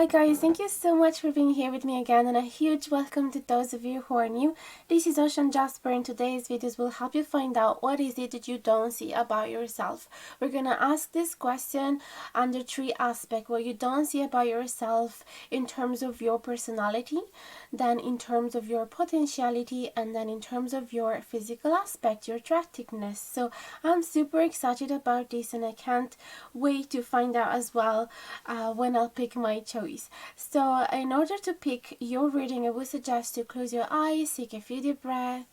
Hi guys, thank you so much for being here with me again, and a huge welcome to those of you who are new. This is Jasper, and today's videos will help you find out what is it that you don't see about yourself. We're gonna ask this question under three aspects: what you don't see about yourself in terms of your personality, then in terms of your potentiality, and then in terms of your physical aspect, your attractiveness. So I'm super excited about this, and I can't wait to find out as well when I'll pick my choice. So in order to pick your reading, I would suggest to close your eyes, take a few deep breaths,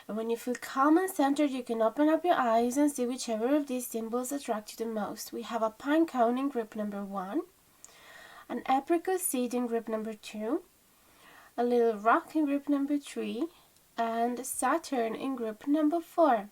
and when you feel calm and centered, you can open up your eyes and see whichever of these symbols attract you the most. We have a pine cone in group number 1, an apricot seed in group number 2, a little rock in group number 3, and Saturn in group number 4.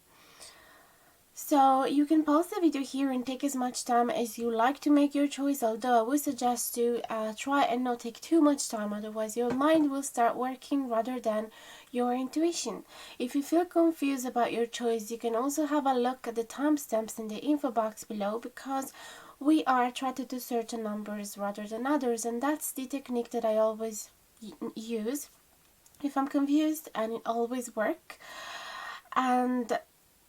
So you can pause the video here and take as much time as you like to make your choice, although I would suggest to try and not take too much time, otherwise your mind will start working rather than your intuition. If you feel confused about your choice, you can also have a look at the timestamps in the info box below, because we are attracted to certain numbers rather than others, and that's the technique that I always use if I'm confused, and it always works. And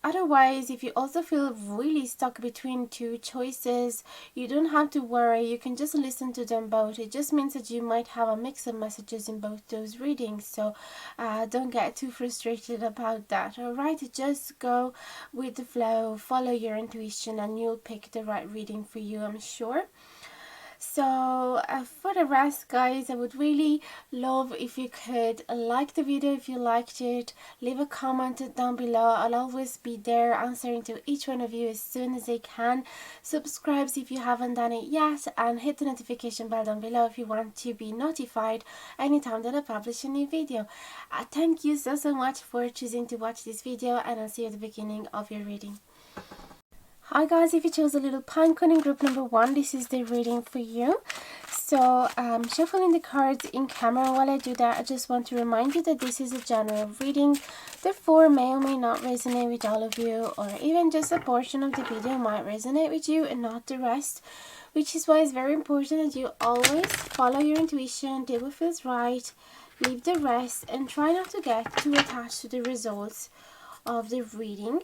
otherwise, if you also feel really stuck between two choices, you don't have to worry. You can just listen to them both. It just means that you might have a mix of messages in both those readings, so don't get too frustrated about that. Alright, just go with the flow, follow your intuition, and you'll pick the right reading for you, I'm sure. So for the rest, guys, I would really love if you could like the video if you liked it, leave a comment down below. I'll always be there answering to each one of you as soon as I can. Subscribe if you haven't done it yet, and hit the notification bell down below if you want to be notified anytime that I publish a new video. Thank you so much for choosing to watch this video, and I'll see you at the beginning of your reading. Hi guys, if you chose a little pine cone in group number 1, this is the reading for you. So I'm shuffling the cards in camera. While I do that, I just want to remind you that this is a general reading, therefore may or may not resonate with all of you, or even just a portion of the video might resonate with you and not the rest, which is why it's very important that you always follow your intuition, do what feels right, leave the rest, and try not to get too attached to the results of the reading.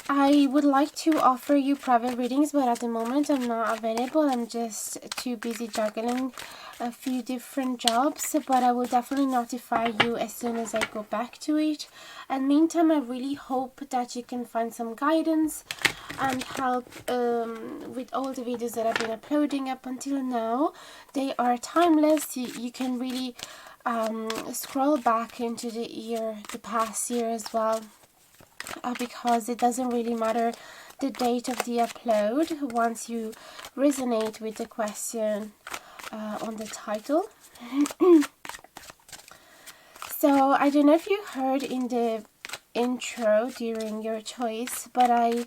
I would like to offer you private readings, but at the moment I'm not available. I'm just too busy juggling a few different jobs, but I will definitely notify you as soon as I go back to it. And meantime, I really hope that you can find some guidance and help with all the videos that I've been uploading up until now. They are timeless. You can really scroll back into the past year as well. Because it doesn't really matter the date of the upload once you resonate with the question on the title. So I don't know if you heard in the intro during your choice, but I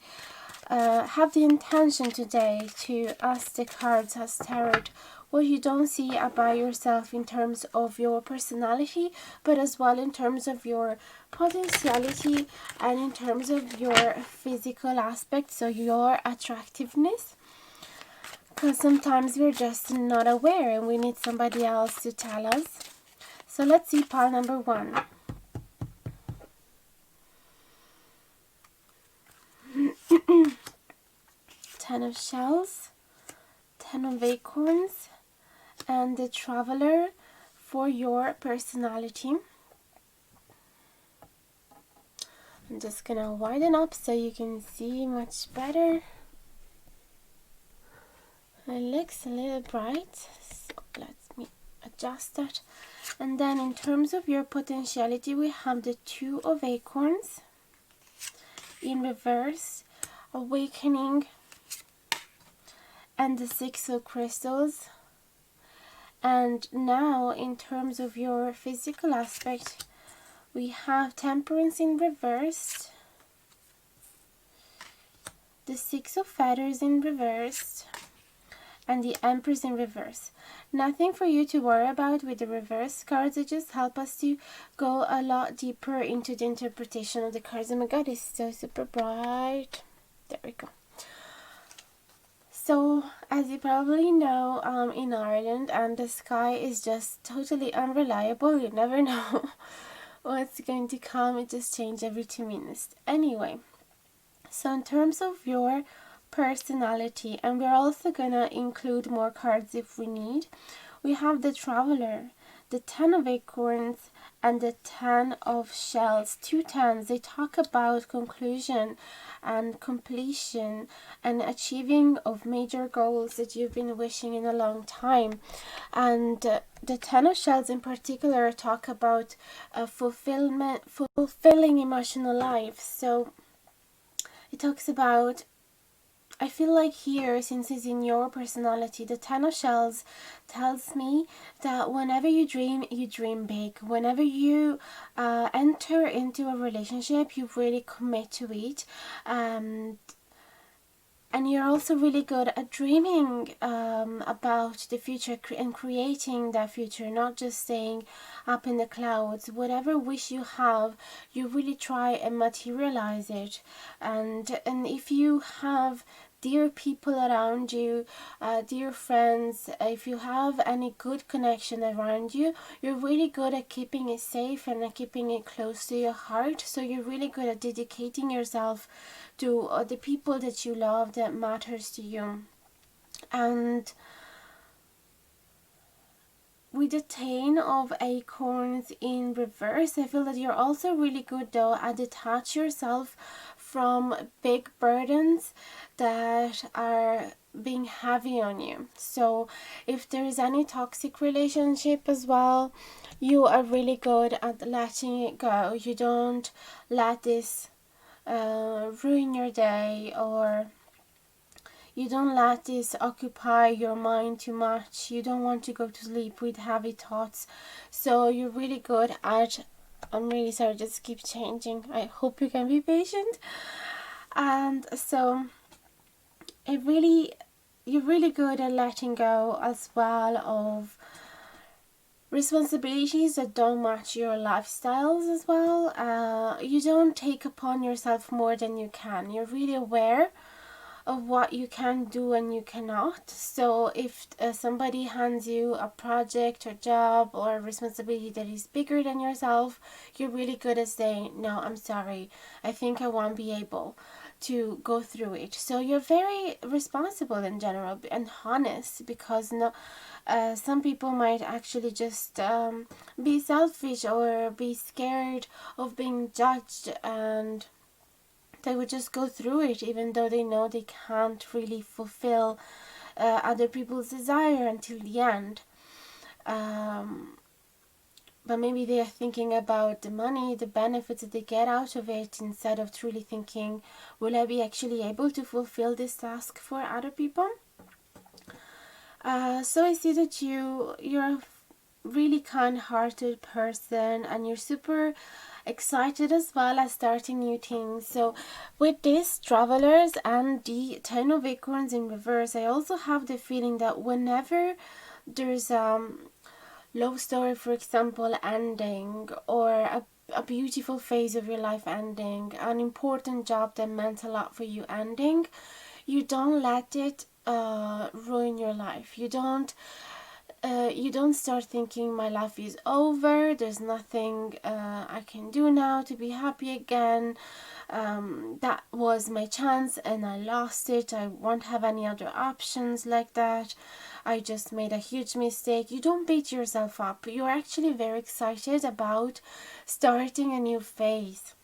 have the intention today to ask the cards as tarot what you don't see about yourself in terms of your personality, but as well in terms of your potentiality and in terms of your physical aspect, so your attractiveness. Because sometimes we're just not aware and we need somebody else to tell us. So let's see pile number 1. Ten of shells, 10 of acorns, and the traveler for your personality. I'm just gonna widen up so you can see much better. It looks a little bright, so let me adjust that. And then in terms of your potentiality, we have the 2 of acorns in reverse, awakening, and the 6 of crystals. And now in terms of your physical aspect, we have temperance in reverse, the 6 of feathers in reverse, and the empress in reverse. Nothing for you to worry about with the reverse cards. They just help us to go a lot deeper into the interpretation of the cards. Oh my god, it's so super bright. There we go. So, as you probably know, in Ireland, and the sky is just totally unreliable. You never know what's going to come. It just changes every 2 minutes. Anyway, so in terms of your personality, and we're also gonna include more cards if we need, we have the Traveler, the Ten of Acorns, and the Ten of Shells. Two tens, they talk about conclusion and completion and achieving of major goals that you've been wishing in a long time. And the Ten of Shells in particular talk about fulfilling emotional life. So it talks about, I feel like here, since it's in your personality, the Ten of Shells tells me that whenever you dream big. Whenever you enter into a relationship, you really commit to it. And you're also really good at dreaming about the future and creating that future, not just staying up in the clouds. Whatever wish you have, you really try and materialize it. And if you have dear people around you, dear friends, if you have any good connection around you, you're really good at keeping it safe and at keeping it close to your heart. So you're really good at dedicating yourself to the people that you love, that matters to you. And with the Ten of Acorns in reverse, I feel that you're also really good though at detach yourself from big burdens that are being heavy on you. So if there is any toxic relationship as well, you are really good at letting it go. You don't let this ruin your day, or you don't let this occupy your mind too much. You don't want to go to sleep with heavy thoughts. So you're really good at, I'm really sorry, just keep changing. I hope you can be patient. And so you're really good at letting go as well of responsibilities that don't match your lifestyles as well. You don't take upon yourself more than you can. You're really aware of what you can do and you cannot. So if somebody hands you a project or job or a responsibility that is bigger than yourself, you're really good at saying, no, I'm sorry, I think I won't be able to go through it. So you're very responsible in general and honest, because some people might actually just be selfish or be scared of being judged, and they would just go through it even though they know they can't really fulfill other people's desire until the end. But maybe they are thinking about the money, the benefits that they get out of it, instead of truly thinking, will I be actually able to fulfill this task for other people? So I see that you're a really kind-hearted person, and you're super excited as well as starting new things. So with these Travelers and the Ten of Acorns in reverse, I also have the feeling that whenever there's love story, for example, ending, or a beautiful phase of your life ending, an important job that meant a lot for you ending, you don't let it ruin your life. You don't start thinking my life is over, there's nothing I can do now to be happy again, that was my chance and I lost it, I won't have any other options like that, I just made a huge mistake. You don't beat yourself up. You're actually very excited about starting a new phase.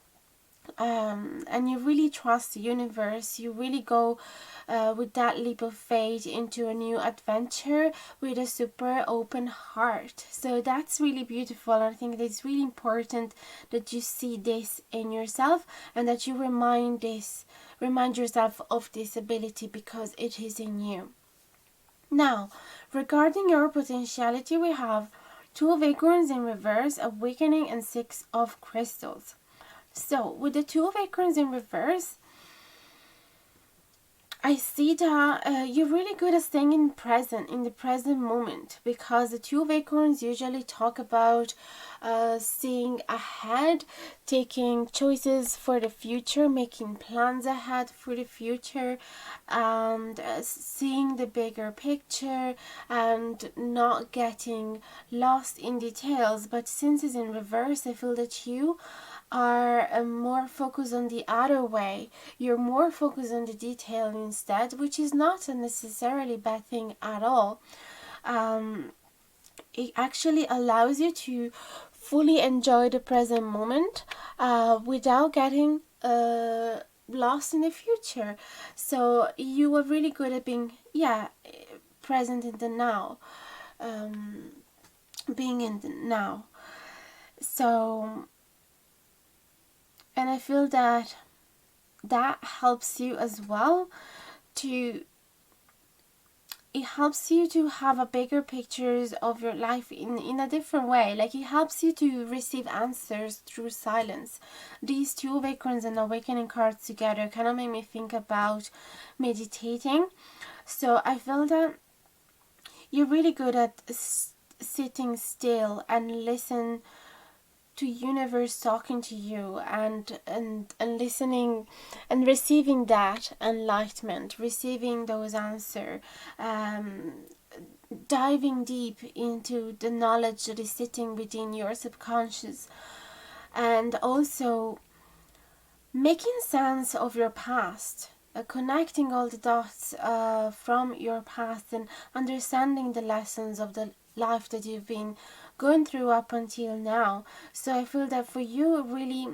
And you really trust the universe. You really go with that leap of faith into a new adventure with a super open heart. So that's really beautiful. I think it's really important that you see this in yourself, and that you remind yourself of this ability, because it is in you. Now, regarding your potentiality, we have Two of Acorns in reverse, Awakening, and Six of Crystals. So with the Two of Acorns in reverse, I see that you're really good at staying in the present moment, because the two of acorns usually talk about seeing ahead, taking choices for the future, making plans ahead for the future, and seeing the bigger picture and not getting lost in details. But since it's in reverse, I feel that you are more focused on the other way. You're more focused on the detail instead, which is not a necessarily bad thing at all. It actually allows you to fully enjoy the present moment without getting lost in the future. So you are really good at being, present in the now, being in the now. So, and I feel that that helps you as well to, it helps you to have a bigger pictures of your life in a different way. Like, it helps you to receive answers through silence. These two awakenings and awakening cards together kind of make me think about meditating. So I feel that you're really good at sitting still and listen to universe talking to you, and listening and receiving that enlightenment, receiving those answers, diving deep into the knowledge that is sitting within your subconscious, and also making sense of your past, connecting all the dots from your past, and understanding the lessons of the life that you've been going through up until now. So I feel that for you, really,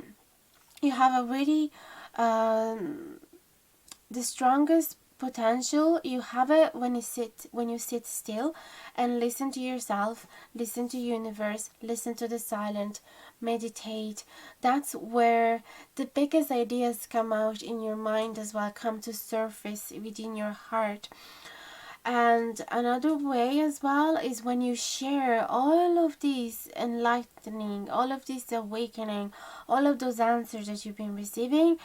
you have a really the strongest potential. You have it when you sit still and listen to yourself, listen to universe, listen to the silent, meditate. That's where the biggest ideas come out in your mind as well, come to surface within your heart. And another way as well is when you share all of these enlightening, all of this awakening, all of those answers that you've been receiving,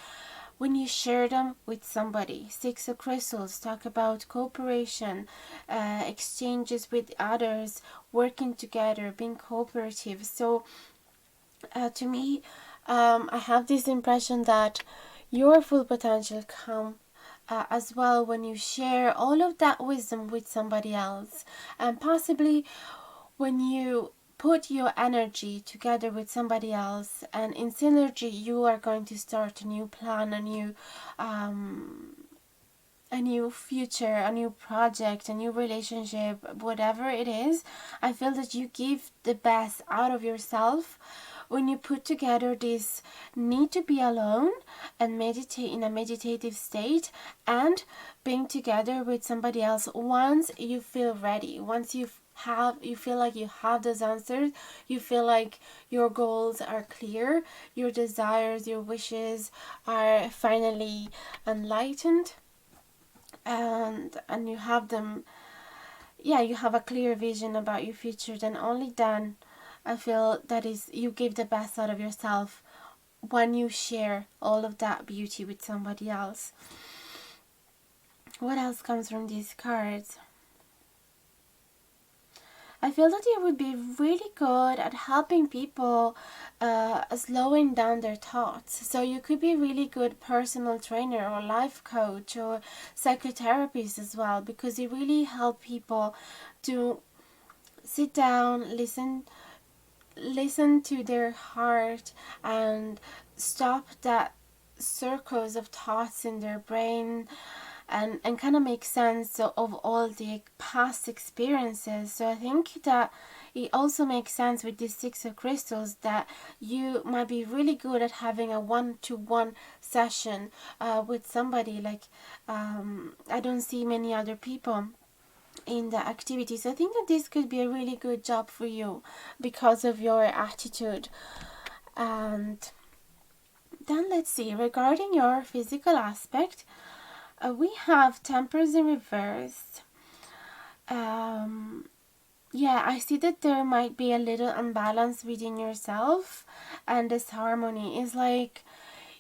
when you share them with somebody. Six of Crystals talk about cooperation, exchanges with others, working together, being cooperative. So to me, I have this impression that your full potential come as well when you share all of that wisdom with somebody else, and possibly when you put your energy together with somebody else, and in synergy you are going to start a new plan, a new future, a new project, a new relationship, whatever it is. I feel that you give the best out of yourself when you put together this need to be alone and meditate in a meditative state, and being together with somebody else once you feel ready, once you feel like you have those answers, you feel like your goals are clear, your desires, your wishes are finally enlightened, and you have them, you have a clear vision about your future. Then only then I feel that is you give the best out of yourself, when you share all of that beauty with somebody else. What else comes from these cards? I feel that you would be really good at helping people slowing down their thoughts. So you could be a really good personal trainer or life coach or psychotherapist as well, because you really help people to sit down, listen to their heart, and stop that circles of thoughts in their brain, and kind of make sense of all the past experiences. So I think that it also makes sense with this Six of Crystals that you might be really good at having a one-to-one session with somebody. Like, I don't see many other people in the activity. So I think that this could be a really good job for you because of your attitude. And then let's see, regarding your physical aspect, we have Tempers in reverse. I see that there might be a little imbalance within yourself, and this harmony is like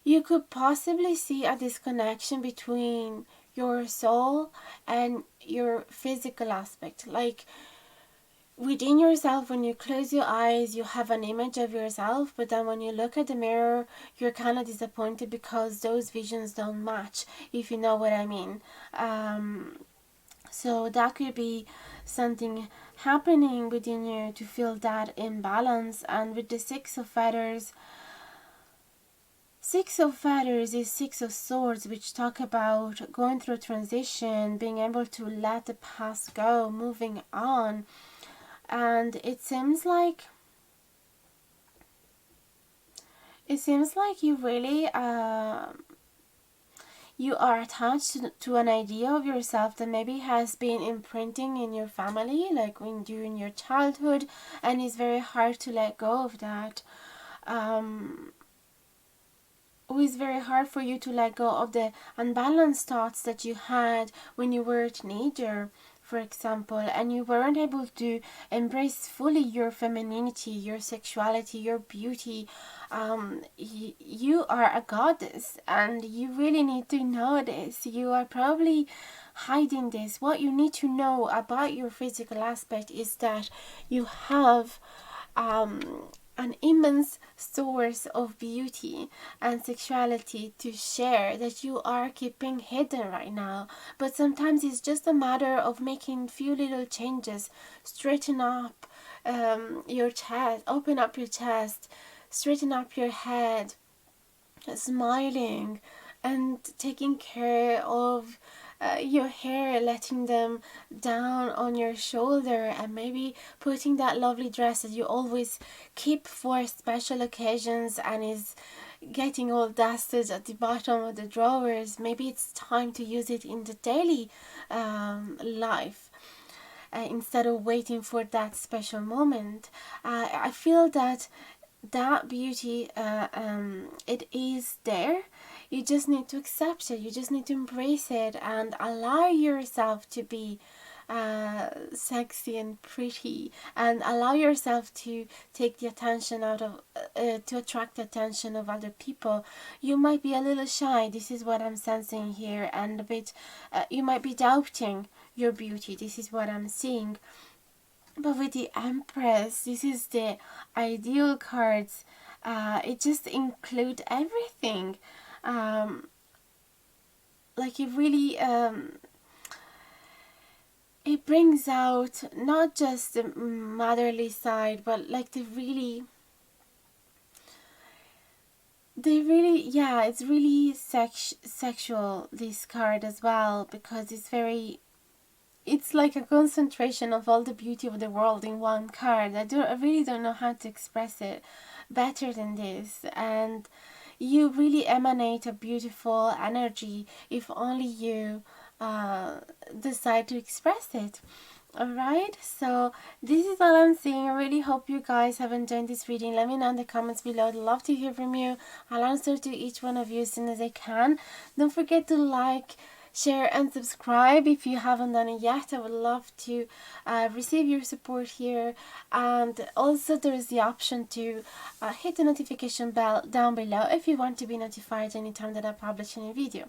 you could possibly see a disconnection between your soul and your physical aspect. Like within yourself, when you close your eyes, you have an image of yourself, but then when you look at the mirror, you're kind of disappointed because those visions don't match, if you know what I mean. So that could be something happening within you to feel that imbalance. And with the Six of Feathers, Six of Feathers is Six of Swords, which talk about going through transition, being able to let the past go, moving on. And it seems like you really you are attached to an idea of yourself that maybe has been imprinting in your family, like during your childhood, and it's very hard to let go of that. It's very hard for you to let go of the unbalanced thoughts that you had when you were a teenager, for example, and you weren't able to embrace fully your femininity, your sexuality, your beauty. You are a goddess, and you really need to know this. You are probably hiding this. What you need to know about your physical aspect is that you have an immense source of beauty and sexuality to share that you are keeping hidden right now. But sometimes it's just a matter of making few little changes. Straighten up your chest, open up your chest, straighten up your head, smiling and taking care of your hair, letting them down on your shoulder, and maybe putting that lovely dress that you always keep for special occasions and is getting all dusted at the bottom of the drawers. Maybe it's time to use it in the daily life. Instead of waiting for that special moment. I feel that beauty, it is there. You just need to accept it. You just need to embrace it and allow yourself to be sexy and pretty, and allow yourself to take the attention out of to attract the attention of other people. You might be a little shy, this is what I'm sensing here, and a bit you might be doubting your beauty, this is what I'm seeing. But with the Empress, this is the ideal cards. It just includes everything. Like it really, it brings out not just the motherly side, but like the really, yeah, it's really sexual, this card as well, because it's like a concentration of all the beauty of the world in one card. I really don't know how to express it better than this. And you really emanate a beautiful energy if only you decide to express it. Alright, so this is all I'm seeing. I really hope you guys have enjoyed this reading. Let me know in the comments below. I'd love to hear from you. I'll answer to each one of you as soon as I can. Don't forget to like, share and subscribe if you haven't done it yet. I would love to receive your support here. And also there is the option to hit the notification bell down below if you want to be notified anytime that I publish a new video.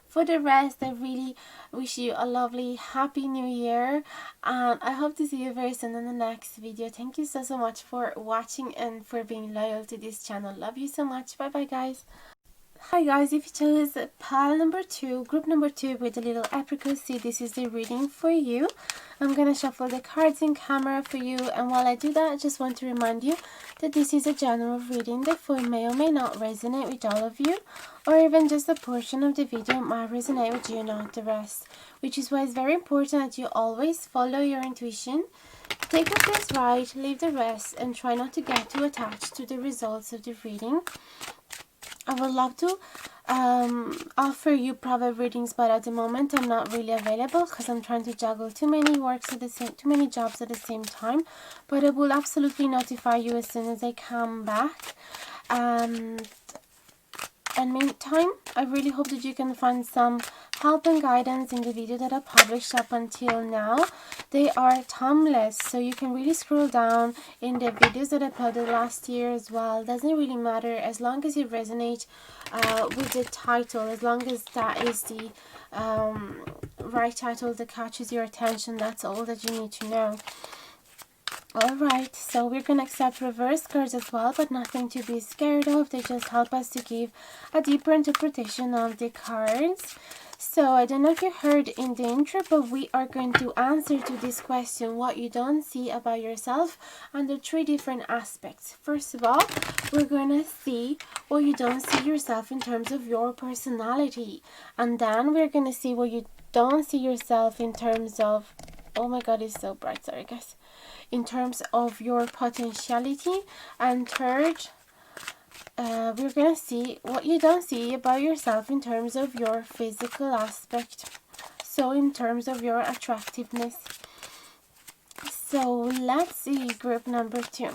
For the rest, I really wish you a lovely, happy new year, and I hope to see you very soon in the next video. Thank you so much for watching and for being loyal to this channel. Love you so much. Bye bye guys. Hi guys, if you chose pile number 2, group number 2 with the little apricot seed, this is the reading for you. I'm going to shuffle the cards in camera for you, and while I do that, I just want to remind you that this is a general reading, therefore it may or may not resonate with all of you, or even just a portion of the video might resonate with you, not the rest. Which is why it's very important that you always follow your intuition, take what feels right, leave the rest, and try not to get too attached to the results of the reading. I would love to offer you private readings, but at the moment I'm not really available because I'm trying to juggle too many jobs at the same time. But I will absolutely notify you as soon as I come back. And meantime, I really hope that you can find some help and guidance in the video that I published up until now. They are timeless, so you can really scroll down in the videos that I uploaded last year as well. Doesn't really matter, as long as you resonate with the title, as long as that is the right title that catches your attention. That's all that you need to know. Alright, so we're going to accept reverse cards as well, but nothing to be scared of. They just help us to give a deeper interpretation of the cards. So I don't know if you heard in the intro, but we are going to answer to this question, what you don't see about yourself, under 3 different aspects. First of all, we're going to see what you don't see yourself in terms of your personality. And then we're going to see what you don't see yourself in terms of, oh my god, it's so bright, sorry guys, in terms of your potentiality. And third, we're gonna see what you don't see about yourself in terms of your physical aspect, so in terms of your attractiveness. So let's see group number 2.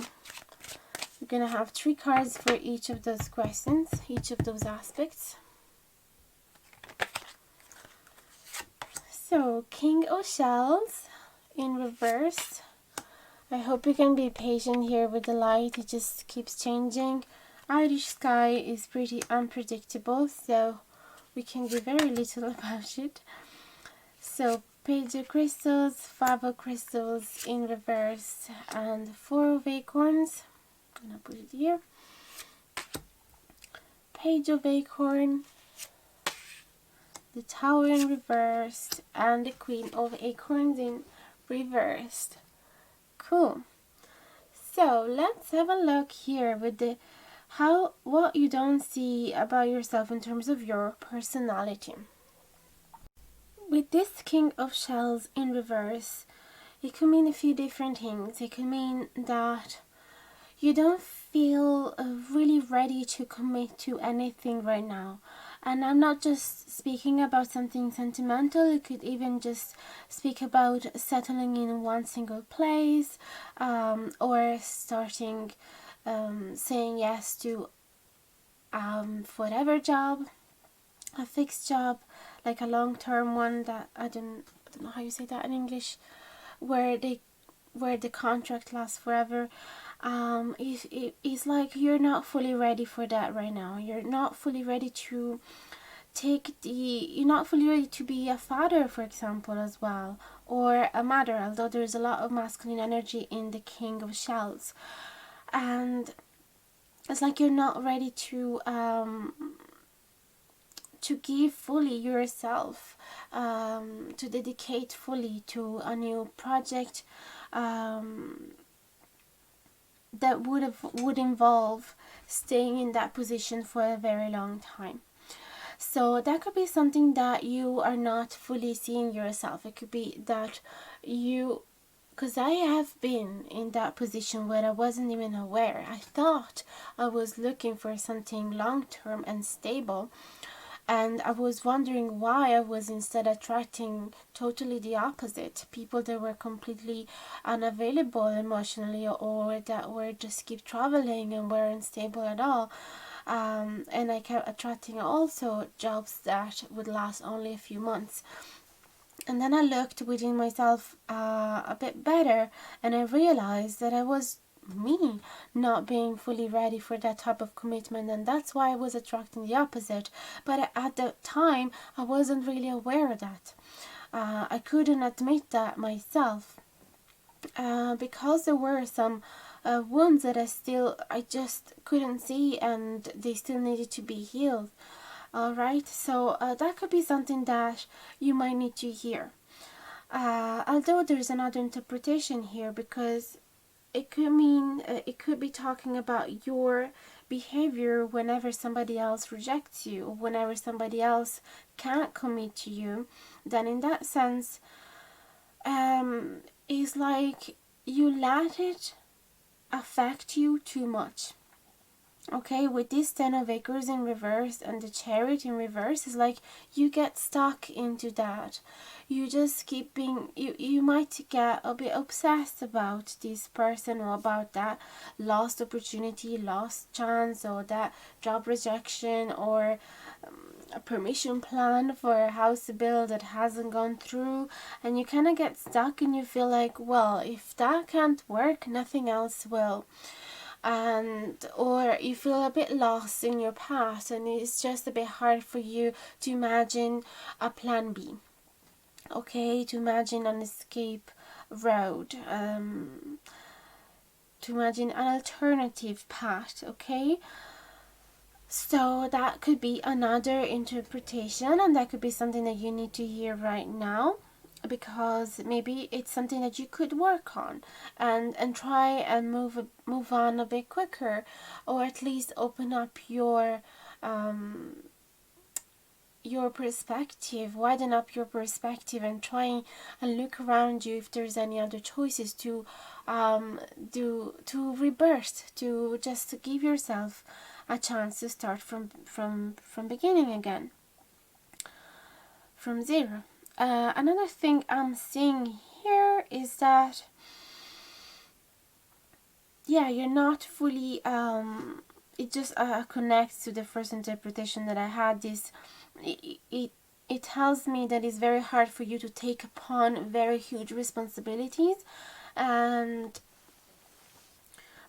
We're gonna have 3 cards for each of those questions, each of those aspects. So King of Shells in reverse. I hope you can be patient here with the light, it just keeps changing. Irish sky is pretty unpredictable, so we can do very little about it. So Page of Crystals, 5 of Crystals in reverse, and 4 of Acorns. I'm gonna put it here. Page of Acorn, the Tower in reverse, and the Queen of Acorns in reversed. Cool. So let's have a look here with the what you don't see about yourself in terms of your personality. With this King of Shells in reverse, it could mean a few different things. It could mean that you don't feel really ready to commit to anything right now. And I'm not just speaking about something sentimental, it could even just speak about settling in one single place, or starting saying yes to whatever job, a fixed job, like a long-term one that I don't know how you say that in English, where the contract lasts forever. It's like you're not fully ready for that right now. You're not fully ready to you're not fully ready to be a father, for example, as well, or a mother, although there's a lot of masculine energy in the King of Shells. And it's like you're not ready to give fully yourself, to dedicate fully to a new project that would involve staying in that position for a very long time. So that could be something that you are not fully seeing yourself. It could be that because I have been in that position where I wasn't even aware. I thought I was looking for something long-term and stable, and I was wondering why I was instead attracting totally the opposite. People that were completely unavailable emotionally, or that were just keep traveling and weren't stable at all. And I kept attracting also jobs that would last only a few months. And then I looked within myself a bit better, and I realized that I was me not being fully ready for that type of commitment, and that's why I was attracting the opposite. But at the time I wasn't really aware of that. I couldn't admit that myself, because there were some wounds that I just couldn't see, and they still needed to be healed. Alright, so that could be something that you might need to hear. Although there's another interpretation here, because it could mean, it could be talking about your behavior whenever somebody else rejects you, whenever somebody else can't commit to you. Then in that sense, it's like you let it affect you too much. Okay, with this 10 of Acres in reverse and the Chariot in reverse, is like you get stuck into that. You just keep being, you might get a bit obsessed about this person, or about that lost opportunity, lost chance, or that job rejection, or a permission plan for a house build that hasn't gone through, and you kind of get stuck and you feel like, well, if that can't work, nothing else will. And or you feel a bit lost in your path and it's just a bit hard for you to imagine a plan B, okay, to imagine an escape road, to imagine an alternative path, okay. So that could be another interpretation, and that could be something that you need to hear right now, because maybe it's something that you could work on and try and move on a bit quicker, or at least open up your perspective, widen up your perspective, and try and look around you if there's any other choices to rebirth, to just to give yourself a chance to start from beginning again, from zero. Another thing I'm seeing here is that, yeah, you're not fully, it just connects to the first interpretation that I had. It tells me that it's very hard for you to take upon very huge responsibilities, and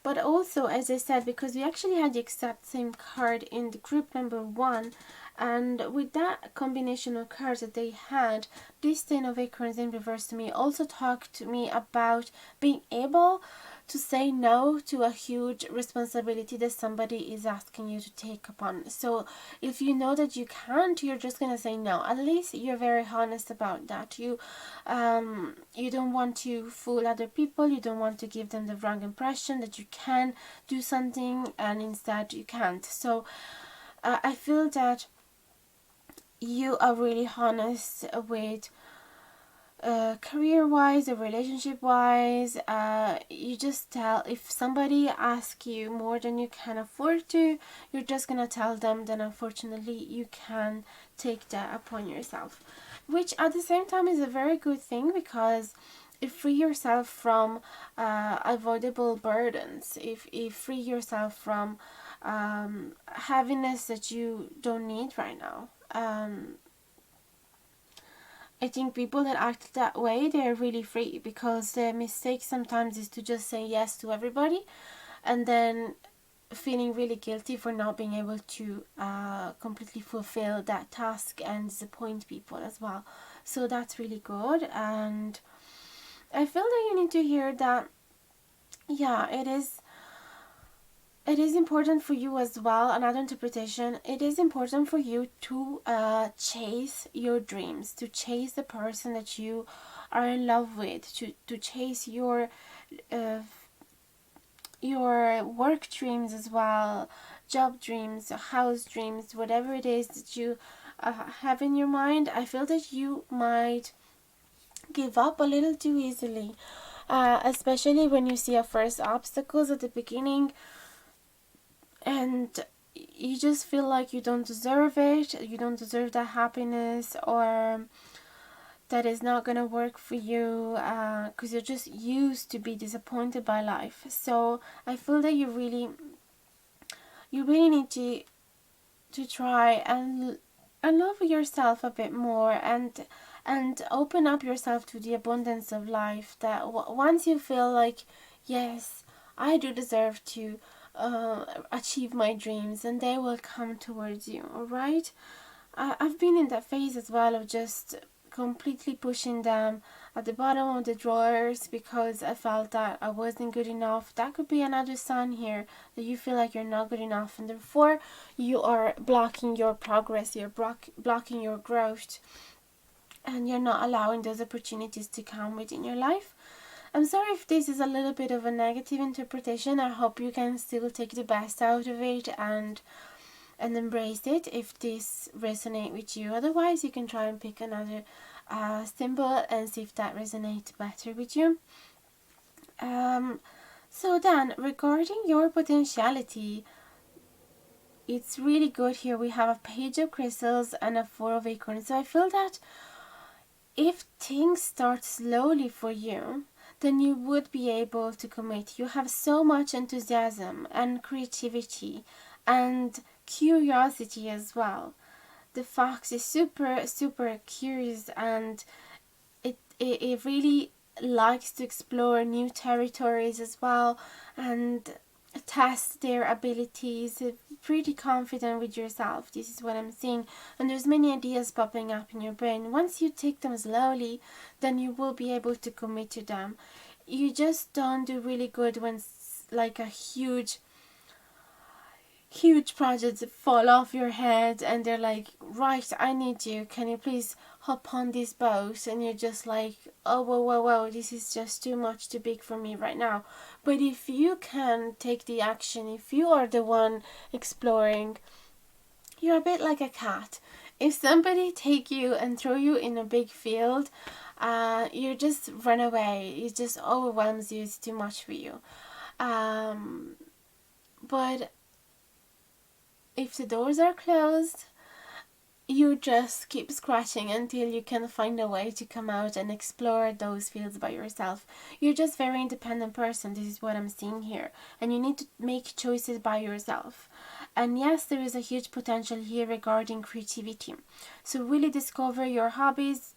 but also, as I said, because we actually had the exact same card in the group number 1, and with that combination of cards that they had, this Ten of Acorns in reverse to me also talked to me about being able to say no to a huge responsibility that somebody is asking you to take upon. So if you know that you can't, you're just gonna say no. At least you're very honest about that. You don't want to fool other people. You don't want to give them the wrong impression that you can do something and instead you can't. So I feel that you are really honest with career-wise or relationship-wise. You just tell, if somebody asks you more than you can afford to, you're just gonna tell them that unfortunately you can take that upon yourself, which at the same time is a very good thing, because it free yourself from avoidable burdens. If free yourself from heaviness that you don't need right now. I think people that act that way, they're really free, because the mistake sometimes is to just say yes to everybody and then feeling really guilty for not being able to completely fulfill that task and disappoint people as well. So that's really good, and I feel that you need to hear that, yeah, it is important for you as well. Another interpretation, it is important for you to chase your dreams, to chase the person that you are in love with, to chase your work dreams as well, job dreams, house dreams, whatever it is that you have in your mind. I feel that you might give up a little too easily, especially when you see your first obstacles at the beginning, and you just feel like you don't deserve it, you don't deserve that happiness, or that is not gonna work for you, because you're just used to be disappointed by life. So I feel that you really need to try and love yourself a bit more, and open up yourself to the abundance of life, that once you feel like, yes, I do deserve to achieve my dreams, and they will come towards you. Alright, I've been in that phase as well, of just completely pushing them at the bottom of the drawers because I felt that I wasn't good enough. That could be another sign here, that you feel like you're not good enough, and therefore you are blocking your progress, you're blocking your growth, and you're not allowing those opportunities to come within your life. I'm sorry if this is a little bit of a negative interpretation. I hope you can still take the best out of it and embrace it if this resonates with you. Otherwise, you can try and pick another symbol and see if that resonates better with you. So then, regarding your potentiality, it's really good here. We have a Page of Crystals and a Four of Acorns. So I feel that if things start slowly for you, then you would be able to commit. You have so much enthusiasm and creativity and curiosity as well, the fox is super curious, and it really likes to explore new territories as well, and test their abilities. Pretty confident with yourself, this is what I'm seeing, and there's many ideas popping up in your brain. Once you take them slowly, then you will be able to commit to them. You just don't do really good when like a huge projects fall off your head and they're like, right, I need you, can you please hop on this boat, and you're just like, oh whoa, this is just too much, too big for me right now. But if you can take the action, if you are the one exploring, you're a bit like a cat. If somebody take you and throw you in a big field, you just run away, it just overwhelms you, it's too much for you. But if the doors are closed, you just keep scratching until you can find a way to come out and explore those fields by yourself. You're just a very independent person, this is what I'm seeing here. And you need to make choices by yourself. And yes, there is a huge potential here regarding creativity. So really discover your hobbies,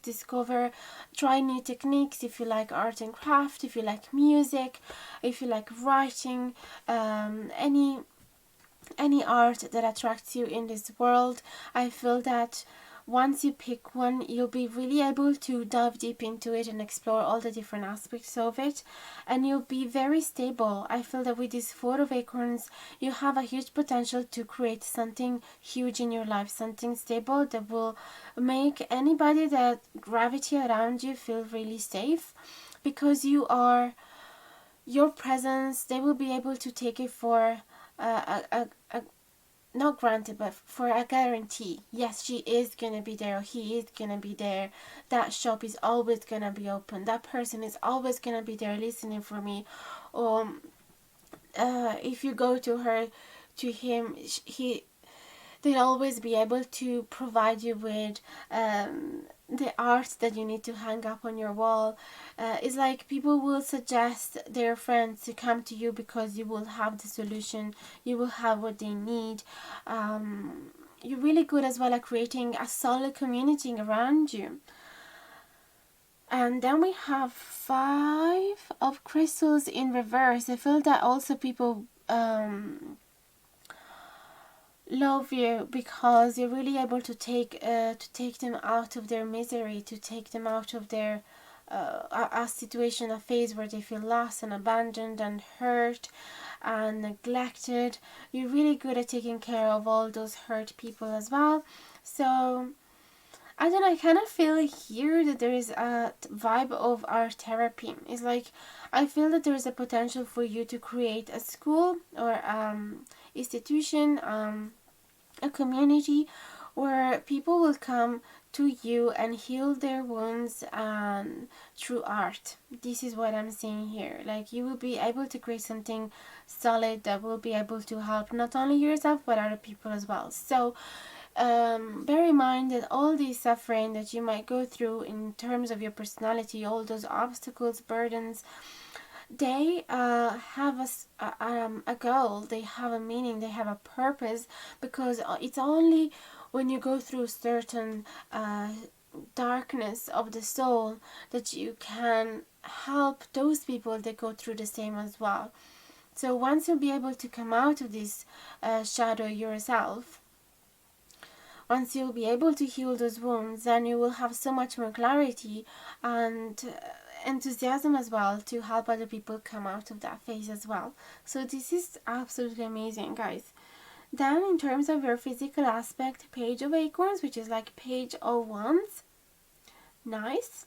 try new techniques if you like art and craft, if you like music, if you like writing, any art that attracts you in this world. I feel that once you pick one, you'll be really able to dive deep into it and explore all the different aspects of it, and you'll be very stable. I feel that with this 4 of Acorns, you have a huge potential to create something huge in your life, something stable that will make anybody that gravity around you feel really safe, because your presence, they will be able to take it for not granted, but for a guarantee. Yes, she is gonna be there, or he is gonna be there. That shop is always gonna be open. That person is always gonna be there listening for me. Or if you go to her, to him, they'll always be able to provide you with the art that you need to hang up on your wall. It's like people will suggest their friends to come to you because you will have the solution, you will have what they need. You're really good as well at creating a solid community around you. And then we have 5 of crystals in reverse. I feel that also people love you because you're really able to take them out of their misery, to take them out of their a situation, a phase where they feel lost and abandoned and hurt and neglected. You're really good at taking care of all those hurt people as well. So I don't know, I kind of feel here that there is a vibe of art therapy. It's like, I feel that there is a potential for you to create a school or institution, a community where people will come to you and heal their wounds through art. This is what I'm seeing here. Like, you will be able to create something solid that will be able to help not only yourself but other people as well. So bear in mind that all the suffering that you might go through in terms of your personality, all those obstacles, burdens, they have a goal, they have a meaning, they have a purpose, because it's only when you go through certain darkness of the soul that you can help those people that go through the same as well. So once you'll be able to come out of this shadow yourself, once you'll be able to heal those wounds, then you will have so much more clarity and enthusiasm as well to help other people come out of that phase as well. So this is absolutely amazing, guys. Then in terms of your physical aspect, Page of Acorns, which is like Page of Wands. Nice.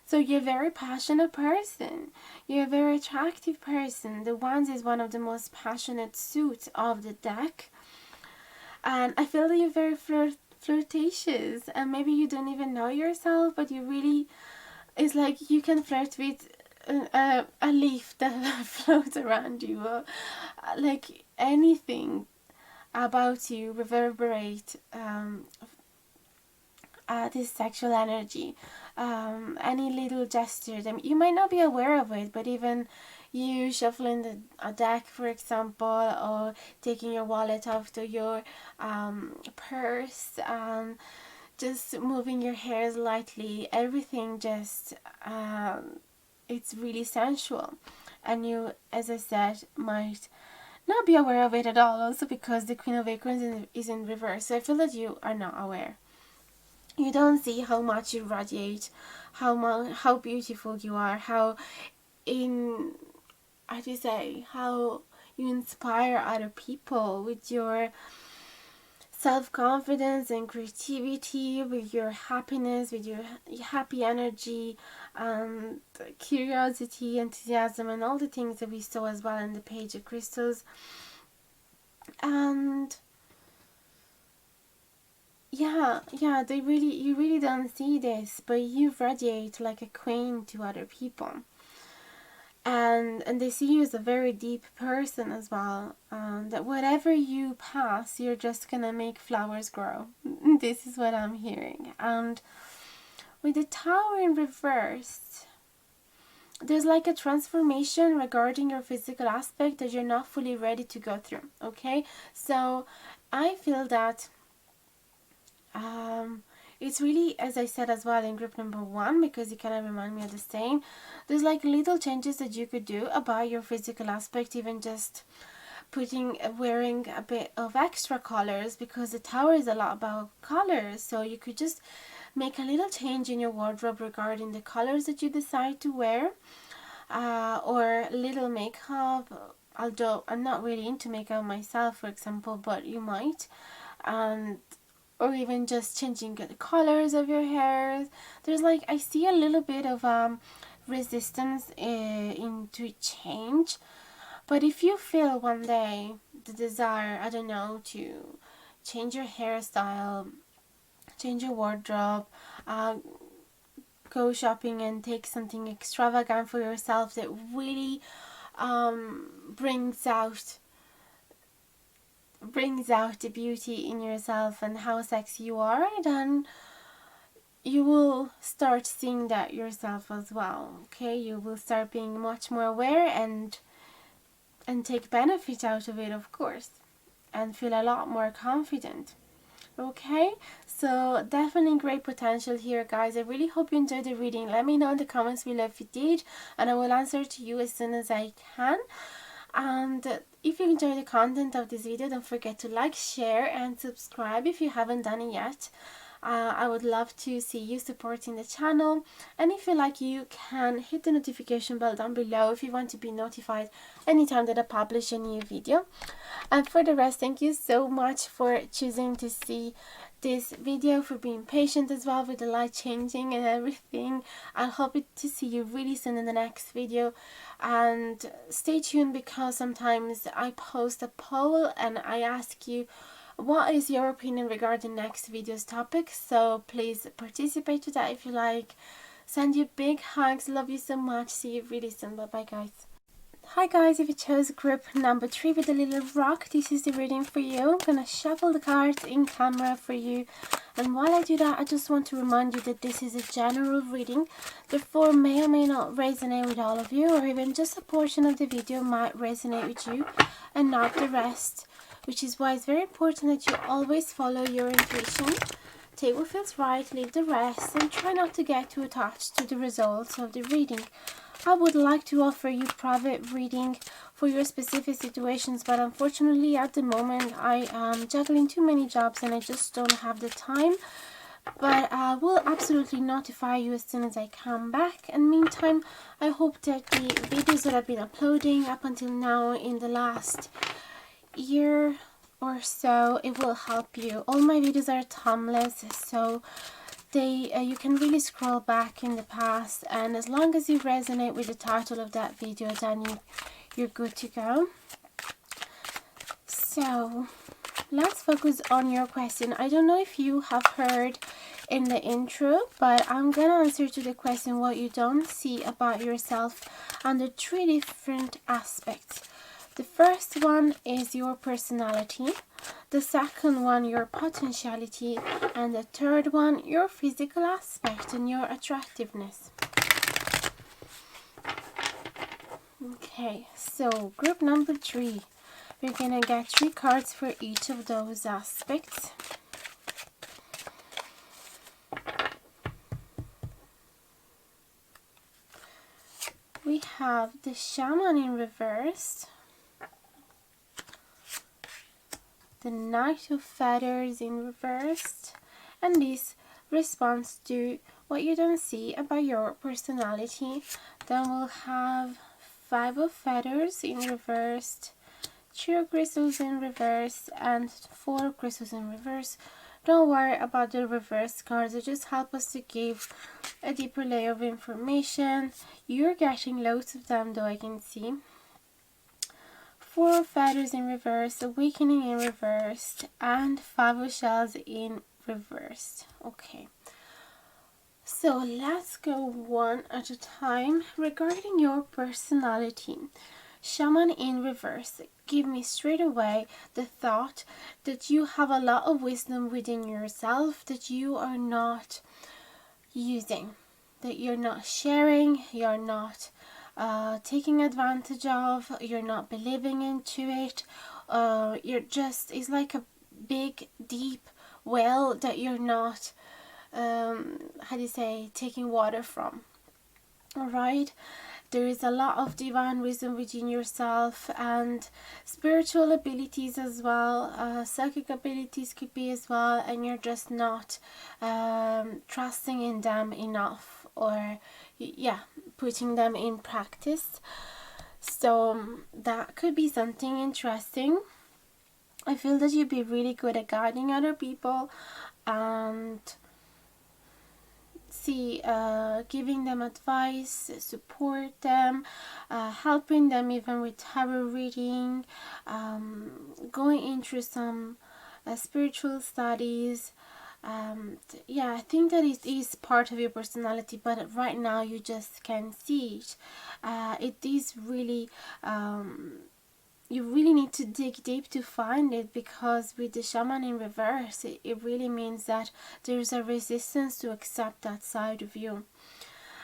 So you're a very passionate person. You're a very attractive person. The Wands is one of the most passionate suits of the deck. And I feel that you're very flirtatious, and maybe you don't even know yourself, but you really, it's like you can flirt with a leaf that floats around you, or like anything about you reverberate this sexual energy. Any little gesture, you might not be aware of it, but even you shuffling a deck, for example, or taking your wallet out of your purse, just moving your hairs lightly, everything just it's really sensual. And you, as I said, might not be aware of it at all, also because the Queen of Acorns is in reverse. So I feel that you are not aware. You don't see how much you radiate, how beautiful you are, how how you inspire other people with your self-confidence and creativity, with your happiness, with your happy energy, and curiosity, enthusiasm, and all the things that we saw as well in the Page of Crystals. And yeah, you really don't see this, but you radiate like a queen to other people. And they see you as a very deep person as well. That whatever you pass, you're just gonna make flowers grow. This is what I'm hearing. And with the Tower in reverse, there's like a transformation regarding your physical aspect that you're not fully ready to go through. Okay, so I feel that it's really, as I said as well in group number 1, because it kind of remind me of the same, there's like little changes that you could do about your physical aspect, even just wearing a bit of extra colors, because the Tower is a lot about colors. So you could just make a little change in your wardrobe regarding the colors that you decide to wear, or little makeup, although I'm not really into makeup myself, for example, but you might. Or even just changing the colors of your hair. There's like, I see a little bit of resistance into change. But if you feel one day the desire, I don't know, to change your hairstyle, change your wardrobe, go shopping and take something extravagant for yourself that really brings out the beauty in yourself and how sexy you are, then you will start seeing that yourself as well. Okay, you will start being much more aware and take benefit out of it, of course, and feel a lot more confident. Okay, so definitely great potential here, guys. I really hope you enjoyed the reading. Let me know in the comments below if you did, and I will answer to you as soon as I can. And if you enjoy the content of this video, don't forget to like, share, and subscribe if you haven't done it yet. I would love to see you supporting the channel. And if you like, you can hit the notification bell down below if you want to be notified anytime that I publish a new video. And for the rest, thank you so much for choosing to see this video, for being patient as well with the light changing and everything. I hope to see you really soon in the next video. And stay tuned, because sometimes I post a poll and I ask you what is your opinion regarding next video's topic. So please participate to that if you like. Send you big hugs, love you so much, see you really soon. Bye bye, guys. Hi guys, if you chose group number 3 with the little rock, this is the reading for you. I'm gonna shuffle the cards in camera for you, and while I do that, I just want to remind you that this is a general reading, therefore may or may not resonate with all of you, or even just a portion of the video might resonate with you and not the rest, which is why it's very important that you always follow your intuition. Take what feels right, leave the rest, and try not to get too attached to the results of the reading. I would like to offer you private reading for your specific situations, but unfortunately at the moment I am juggling too many jobs and I just don't have the time. But I will absolutely notify you as soon as I come back. And meantime, I hope that the videos that I've been uploading up until now in the last year or so, it will help you. All my videos are timeless, so you can really scroll back in the past, and as long as you resonate with the title of that video, then you're good to go. So let's focus on your question. I don't know if you have heard in the intro, but I'm gonna answer to the question what you don't see about yourself under 3 different aspects. The first one is your personality, the second one your potentiality, and the third one your physical aspect and your attractiveness. Okay, so group number 3. We're gonna get 3 cards for each of those aspects. We have the Shaman in reverse, the Knight of Feathers in reverse, and this responds to what you don't see about your personality. Then we'll have 5 of Feathers in reverse, 2 of Crystals in reverse, and 4 of Crystals in reverse. Don't worry about the reverse cards, they just help us to give a deeper layer of information. You're getting loads of them though, I can see. 4 of Feathers in reverse, Awakening in reverse, and 5 of Shells in reverse. Okay, so let's go one at a time. Regarding your personality, Shaman in reverse, give me straight away the thought that you have a lot of wisdom within yourself that you are not using, that you're not sharing, you're not taking advantage of, you're not believing into it. You're just, it's like a big deep well that you're not how do you say, taking water from. All right, there is a lot of divine wisdom within yourself, and spiritual abilities as well, psychic abilities could be as well, and you're just not trusting in them enough, or yeah, putting them in practice. So that could be something interesting. I feel that you'd be really good at guiding other people and giving them advice, support them, helping them even with tarot reading, going into some spiritual studies. Yeah, I think that it is part of your personality, but right now you just can't see it. It is really you really need to dig deep to find it, because with the Shaman in reverse, it really means that there's a resistance to accept that side of you.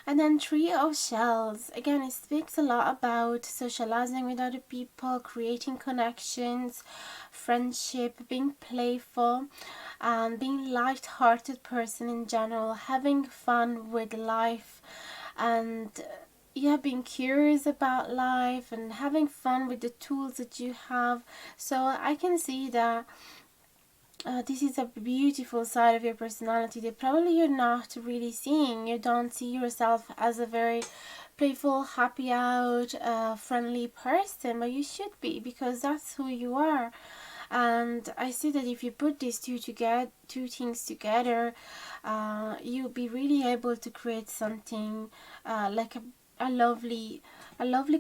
And then 3 of Shells, again, it speaks a lot about socializing with other people, creating connections, friendship, being playful, and being light-hearted person in general, having fun with life, and yeah, being curious about life and having fun with the tools that you have. So I can see that this is a beautiful side of your personality that probably you're not really seeing. You don't see yourself as a very playful, happy out, friendly person, but you should be, because that's who you are. And I see that if you put these two things together, you'll be really able to create something like a lovely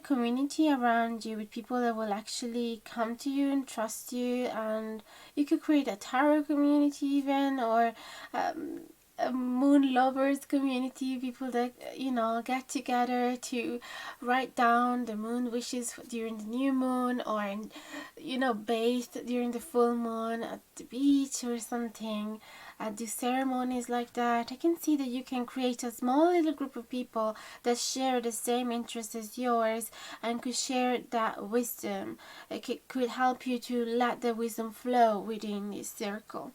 community around you, with people that will actually come to you and trust you. And you could create a tarot community even, or a moon lovers community, people that get together to write down the moon wishes during the new moon, or bathe during the full moon at the beach or something, do ceremonies like that. I can see that you can create a small little group of people that share the same interests as yours and could share that wisdom. It could help you to let the wisdom flow within this circle.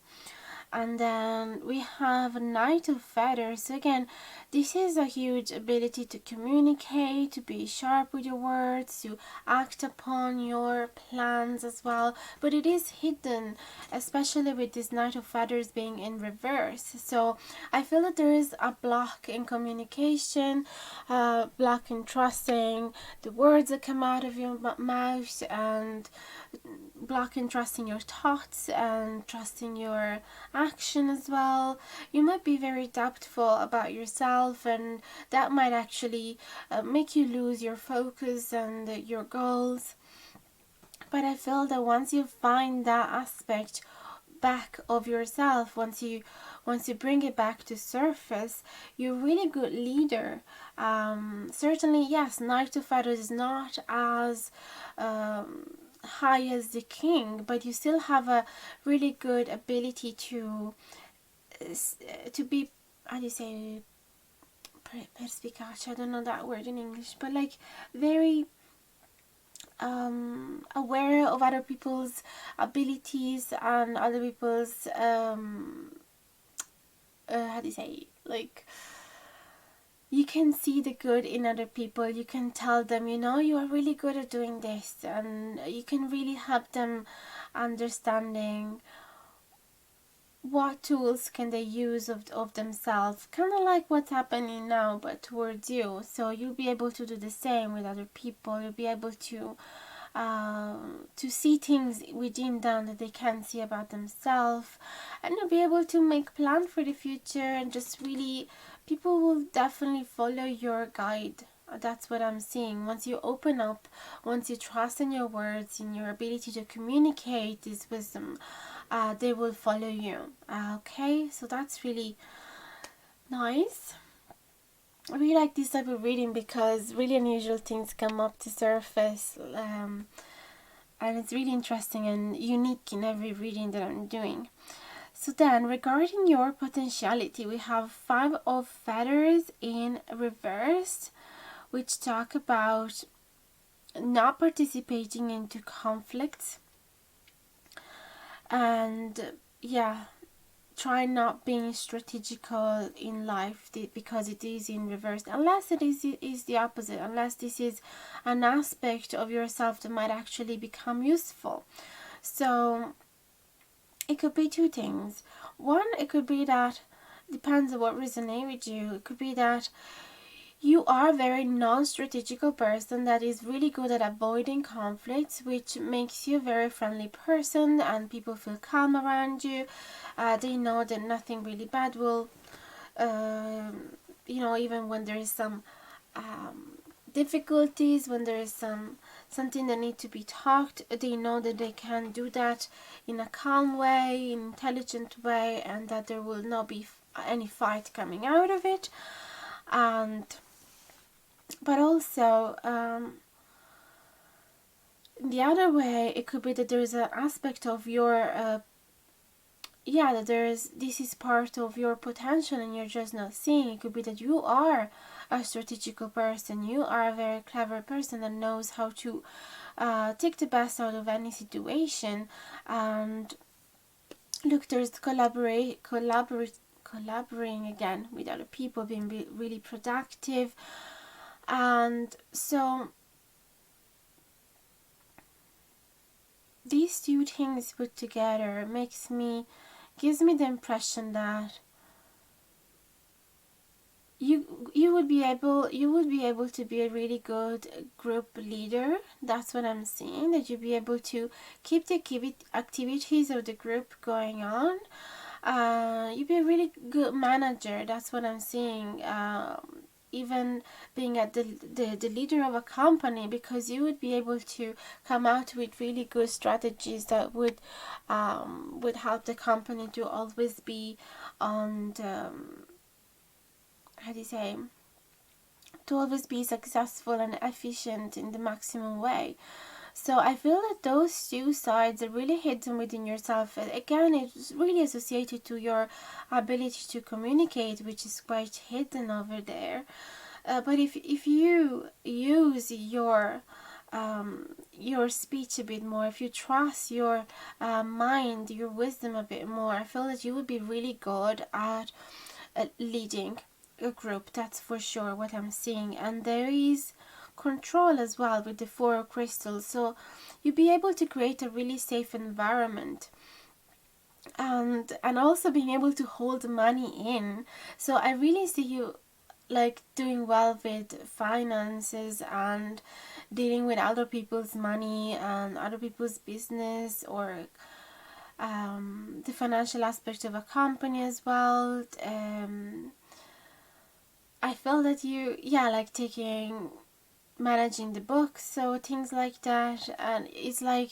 And then we have a Knight of Feathers. So again, this is a huge ability to communicate, to be sharp with your words, to act upon your plans as well. But it is hidden, especially with this Knight of Feathers being in reverse. So I feel that there is a block in communication, block in trusting the words that come out of your mouth, and block in trusting your thoughts and trusting your action as well. You might be very doubtful about yourself, and that might actually make you lose your focus and your goals. But I feel that once you find that aspect back of yourself, once you bring it back to surface, you're a really good leader. Certainly, yes, Knight of Feathers is not as high as the king, but you still have a really good ability to be, how do you say, perspicace, I don't know that word in English, but like very aware of other people's abilities and other people's how do you say, like, you can see the good in other people. You can tell them, you know, you are really good at doing this, and you can really help them understanding what tools can they use of themselves, kind of like what's happening now but towards you. So you'll be able to do the same with other people. You'll be able to see things within them that they can't see about themselves, and you'll be able to make plans for the future, and just really, people will definitely follow your guide. That's what I'm seeing. Once you open up, once you trust in your words, in your ability to communicate this wisdom, they will follow you. Okay, so that's really nice. I really like this type of reading because really unusual things come up to surface, and it's really interesting and unique in every reading that I'm doing. So then, regarding your potentiality, we have 5 of Feathers in reverse, which talk about not participating into conflicts, and yeah, try not being strategical in life because it is in reverse, unless it is the opposite, unless this is an aspect of yourself that might actually become useful. So it could be 2 things. One, it could be that, depends on what resonates with you, it could be that you are a very non-strategical person that is really good at avoiding conflicts, which makes you a very friendly person and people feel calm around you. They know that nothing really bad will, even when there is some difficulties, when there is something that needs to be talked, they know that they can do that in a calm way, intelligent way, and that there will not be any fight coming out of it. But also, the other way, it could be that there is an aspect of your that this is part of your potential and you're just not seeing. It could be that you are a strategical person. You are a very clever person that knows how to take the best out of any situation. And look, there's collaborating again with other people, being really productive. And so these 2 things put together gives me the impression that you would be able to be a really good group leader. That's what I'm seeing, that you'll be able to keep the activities of the group going on. You'll be a really good manager. That's what I'm seeing. Even being at the leader of a company, because you would be able to come out with really good strategies that would help the company to always be on the, how do you say, to always be successful and efficient in the maximum way. So I feel that those 2 sides are really hidden within yourself. Again, it's really associated to your ability to communicate, which is quite hidden over there. But if you use your speech a bit more, if you trust your mind, your wisdom a bit more, I feel that you would be really good at leading a group. That's for sure what I'm seeing. And there is control as well with the 4 crystals, so you'll be able to create a really safe environment, and also being able to hold money in. So I really see you like doing well with finances and dealing with other people's money and other people's business, or the financial aspect of a company as well. I feel that you like managing the books, so things like that. And it's like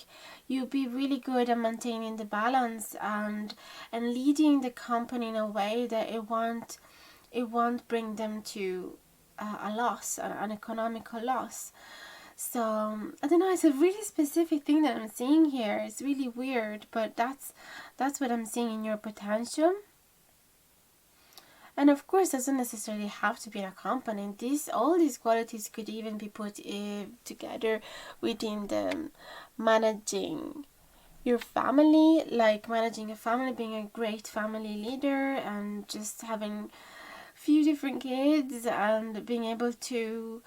you'll be really good at maintaining the balance and leading the company in a way that it won't bring them to a loss, an economical loss. So I don't know, it's a really specific thing that I'm seeing here. It's really weird, but that's what I'm seeing in your potential. And of course, doesn't necessarily have to be an accompanying. All these qualities could even be put together within the managing your family, like managing a family, being a great family leader, and just having few different kids and being able to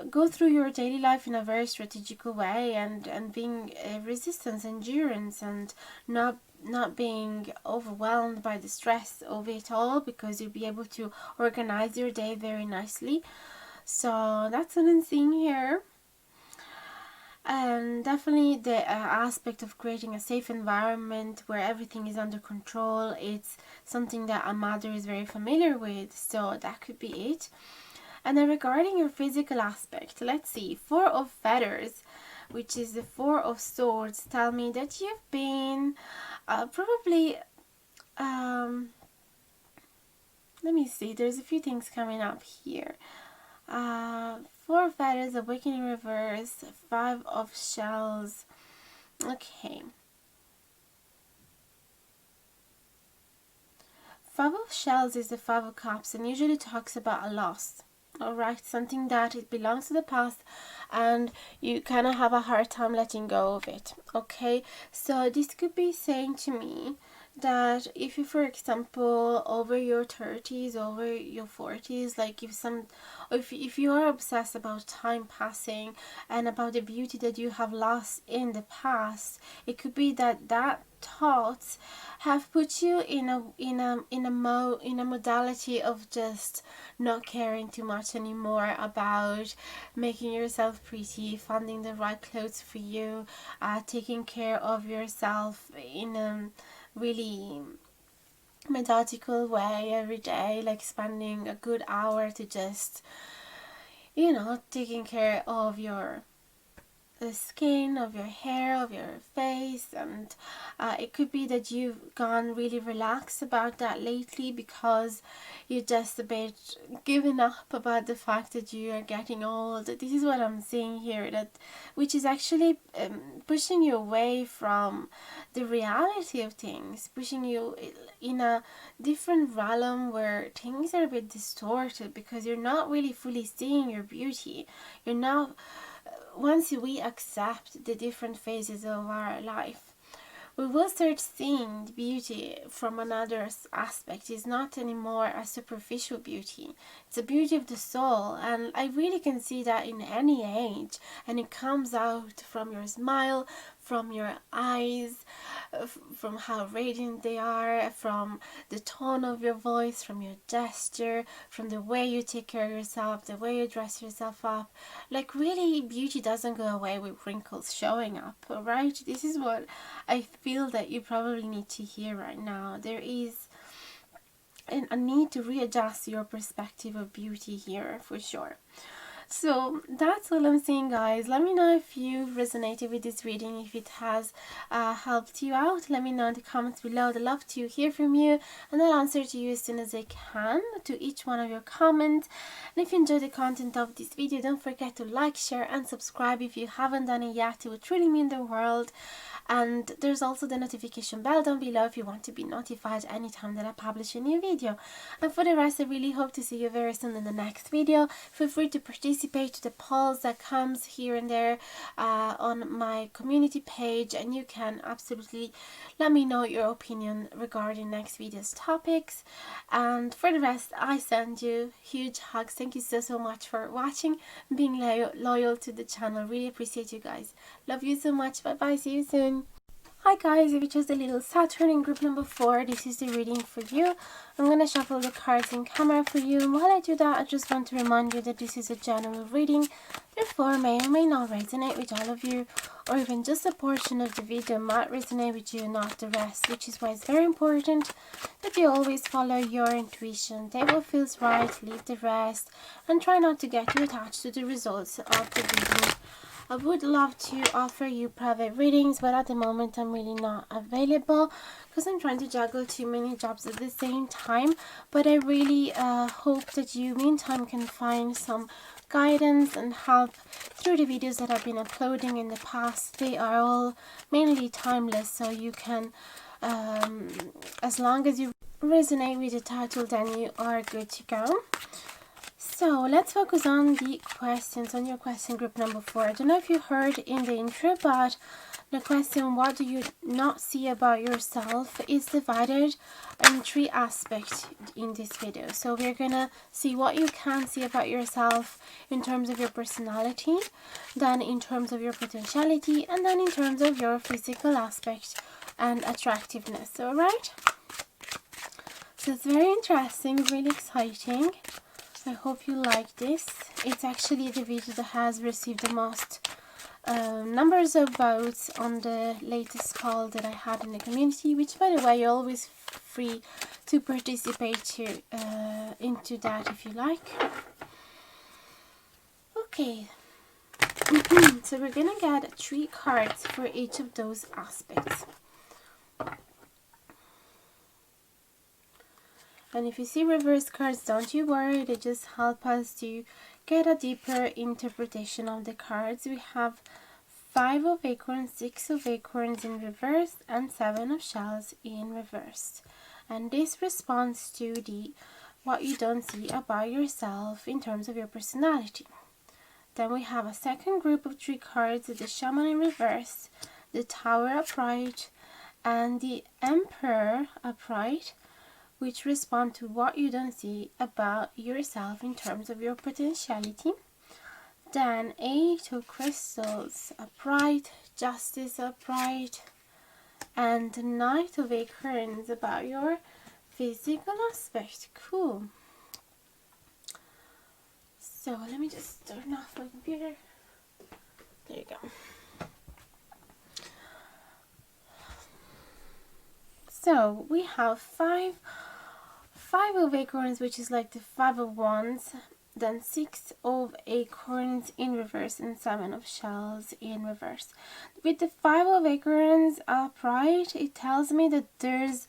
go through your daily life in a very strategical way, and being resistance, endurance, and not being overwhelmed by the stress of it all, because you'll be able to organize your day very nicely. So that's what I'm seeing here. And definitely the aspect of creating a safe environment where everything is under control, it's something that a mother is very familiar with, so that could be it. And then regarding your physical aspect, let's see, Four of Feathers, which is the Four of Swords, tell me that you've been probably let me see, there's a few things coming up here. Four of Feathers, Awakening Reverse, Five of Shells. Okay. Five of Shells is the Five of Cups and usually talks about a loss. Alright, something that it belongs to the past and you kind of have a hard time letting go of it. Okay, so this could be saying to me that if you, for example, over your 30s, over your 40s, like if you are obsessed about time passing and about the beauty that you have lost in the past, it could be that thoughts have put you in a modality of just not caring too much anymore about making yourself pretty, finding the right clothes for you, taking care of yourself in a really methodical way every day, like spending a good hour to just, taking care of your skin, of your hair, of your face. And it could be that you've gone really relaxed about that lately because you're just a bit giving up about the fact that you are getting old. This is what I'm seeing here, which is actually pushing you away from the reality of things, pushing you in a different realm where things are a bit distorted because you're not really fully seeing your beauty. You're not Once we accept the different phases of our life, we will start seeing the beauty from another aspect. It's not anymore a superficial beauty. It's a beauty of the soul, and I really can see that in any age, and it comes out from your smile, from your eyes, from how radiant they are, from the tone of your voice, from your gesture, from the way you take care of yourself, the way you dress yourself up. Like, really, beauty doesn't go away with wrinkles showing up, alright? This is what I feel that you probably need to hear right now. There is a need to readjust your perspective of beauty here, for sure. So that's all I'm saying, guys. Let me know if you resonated with this reading, if it has helped you out. Let me know in the comments below. I'd love to hear from you, and I'll answer to you as soon as I can to each one of your comments. And if you enjoyed the content of this video, don't forget to like, share and subscribe if you haven't done it yet. It would truly mean the world. And there's also the notification bell down below if you want to be notified anytime that I publish a new video. And for the rest, I really hope to see you very soon in the next video. Feel free to participate to the polls that comes here and there on my community page, and you can absolutely let me know your opinion regarding next video's topics. And for the rest, I send you huge hugs. Thank you so much for watching and being loyal to the channel. Really appreciate you guys. Love you so much. Bye bye. See you soon. Hi guys, if you chose the little Saturn in group number 4, this is the reading for you. I'm going to shuffle the cards in camera for you, and while I do that, I just want to remind you that this is a general reading, therefore may or may not resonate with all of you, or even just a portion of the video might resonate with you, not the rest, which is why it's very important that you always follow your intuition. Take what feels right, leave the rest, and try not to get too attached to the results of the reading. I would love to offer you private readings, but at the moment I'm really not available because I'm trying to juggle too many jobs at the same time. But I really hope that you meantime can find some guidance and help through the videos that I've been uploading in the past. They are all mainly timeless, so you can as long as you resonate with the title, then you are good to go. So let's focus on the questions, on your question group number 4. I don't know if you heard in the intro, but the question, what do you not see about yourself, is divided in 3 aspects in this video. So we're gonna see what you can see about yourself in terms of your personality, then in terms of your potentiality, and then in terms of your physical aspect and attractiveness. Alright? So it's very interesting, really exciting. I hope you like this. It's actually the video that has received the most numbers of votes on the latest poll that I had in the community, which, by the way, you're always free to participate into that if you like. Okay, so we're gonna get 3 cards for each of those aspects. And if you see reverse cards, don't you worry, they just help us to get a deeper interpretation of the cards. We have 5 of acorns, 6 of acorns in reverse, and 7 of shells in reverse. And this responds to the what you don't see about yourself in terms of your personality. Then we have a second group of 3 cards, the shaman in reverse, the tower upright, and the emperor upright, which respond to what you don't see about yourself in terms of your potentiality. Then 8 of crystals upright, justice upright, and the knight of acorns about your physical aspect. Cool. So let me just turn off my computer. There you go. So we have 5 of acorns, which is like the 5 of wands, then 6 of acorns in reverse, and 7 of shells in reverse. With the 5 of acorns upright, it tells me that there's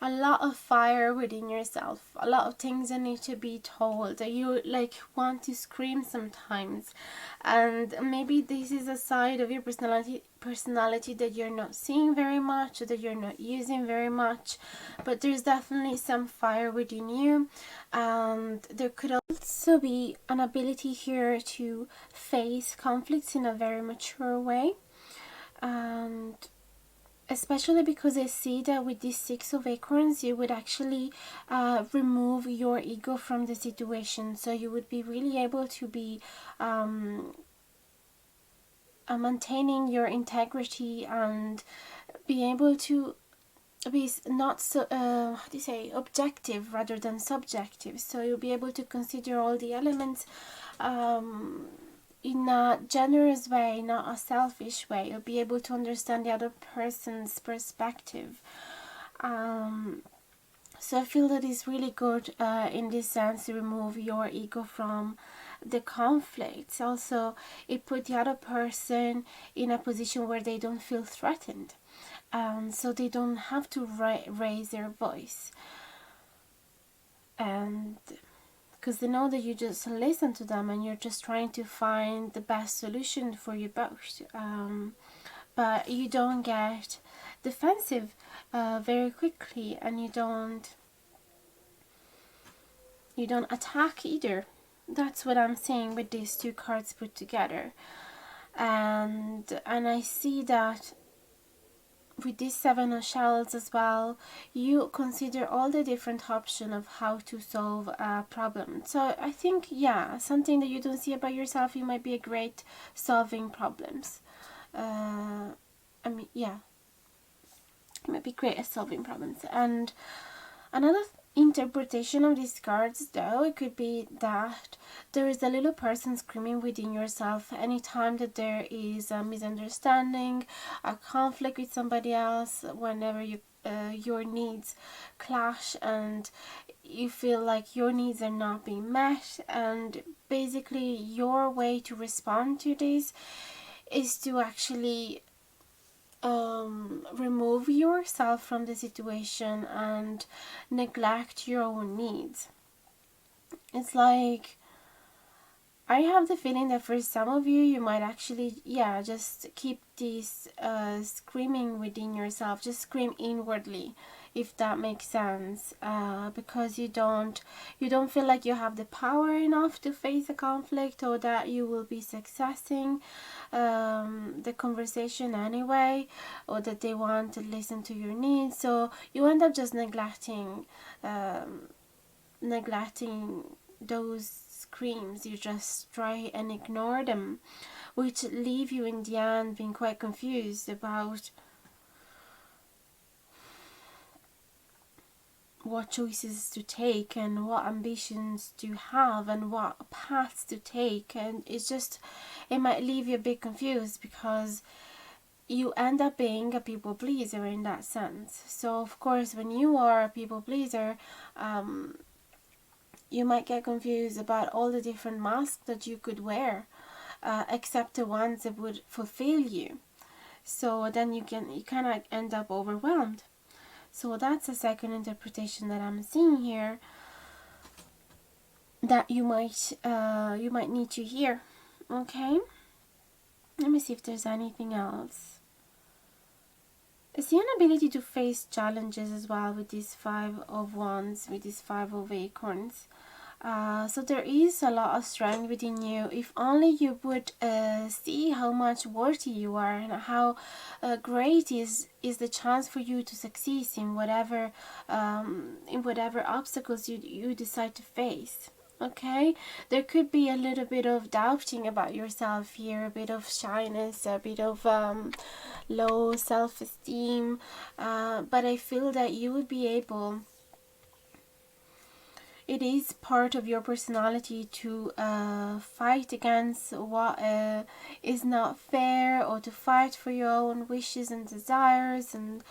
a lot of fire within yourself, a lot of things that need to be told, that you like want to scream sometimes, and maybe this is a side of your personality that you're not seeing very much, or that you're not using very much, but there's definitely some fire within you. And there could also be an ability here to face conflicts in a very mature way, and especially because I see that with this 6 of acorns, you would actually remove your ego from the situation. So you would be really able to be maintaining your integrity and be able to be not so, how do you say, objective rather than subjective. So you'll be able to consider all the elements in a generous way, not a selfish way. You'll be able to understand the other person's perspective. So I feel that it's really good in this sense to remove your ego from the conflicts. Also, it put the other person in a position where they don't feel threatened, so they don't have to raise their voice, and because they know that you just listen to them and you're just trying to find the best solution for you both. But you don't get defensive very quickly, and you don't attack either. That's what I'm saying with these 2 cards put together. And I see that with this 7 of shells as well, you consider all the different options of how to solve a problem. So I think, yeah, something that you don't see about yourself, you might be a great solving problems. I mean, yeah, you might be great at solving problems. And another interpretation of these cards, though, it could be that there is a little person screaming within yourself anytime that there is a misunderstanding, a conflict with somebody else, whenever your needs clash and you feel like your needs are not being met. And basically your way to respond to this is to actually remove yourself from the situation and neglect your own needs. It's like, I have the feeling that for some of you, you might actually, yeah, just keep this screaming within yourself, just scream inwardly. if that makes sense, because you don't feel like you have the power enough to face a conflict, or that you will be successing the conversation anyway, or that they want to listen to your needs, so you end up just neglecting those screams. You just try and ignore them, which leave you in the end being quite confused about what choices to take and what ambitions to have and what paths to take. And it might leave you a bit confused, because you end up being a people pleaser in that sense. So of course, when you are a people pleaser, you might get confused about all the different masks that you could wear, except the ones that would fulfill you. So then you kind of end up overwhelmed. So that's a second interpretation that I'm seeing here, that you might need to hear. Okay, let me see if there's anything else. It's the inability to face challenges as well with these 5 of Wands, with these 5 of Acorns. So there is a lot of strength within you. If only you would see how much worthy you are, and how great is the chance for you to succeed in whatever obstacles you decide to face. Okay, there could be a little bit of doubting about yourself here, a bit of shyness, a bit of low self-esteem, but I feel that you would be able, it is part of your personality to fight against what is not fair, or to fight for your own wishes and desires and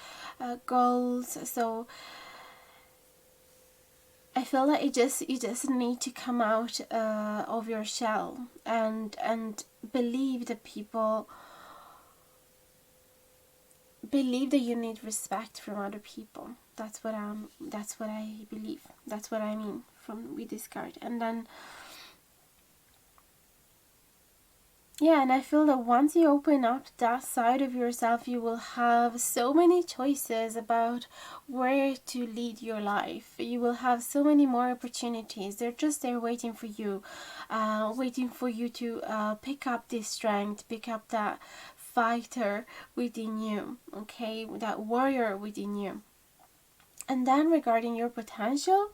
goals. So I feel like you just need to come out of your shell and believe that you need respect from other people. That's what I believe. That's what I mean with this card. And then yeah, and I feel that once you open up that side of yourself, you will have so many choices about where to lead your life. You will have so many more opportunities. They're just there waiting for you to pick up this strength, pick up that fighter within you, okay, that warrior within you. And then regarding your potential,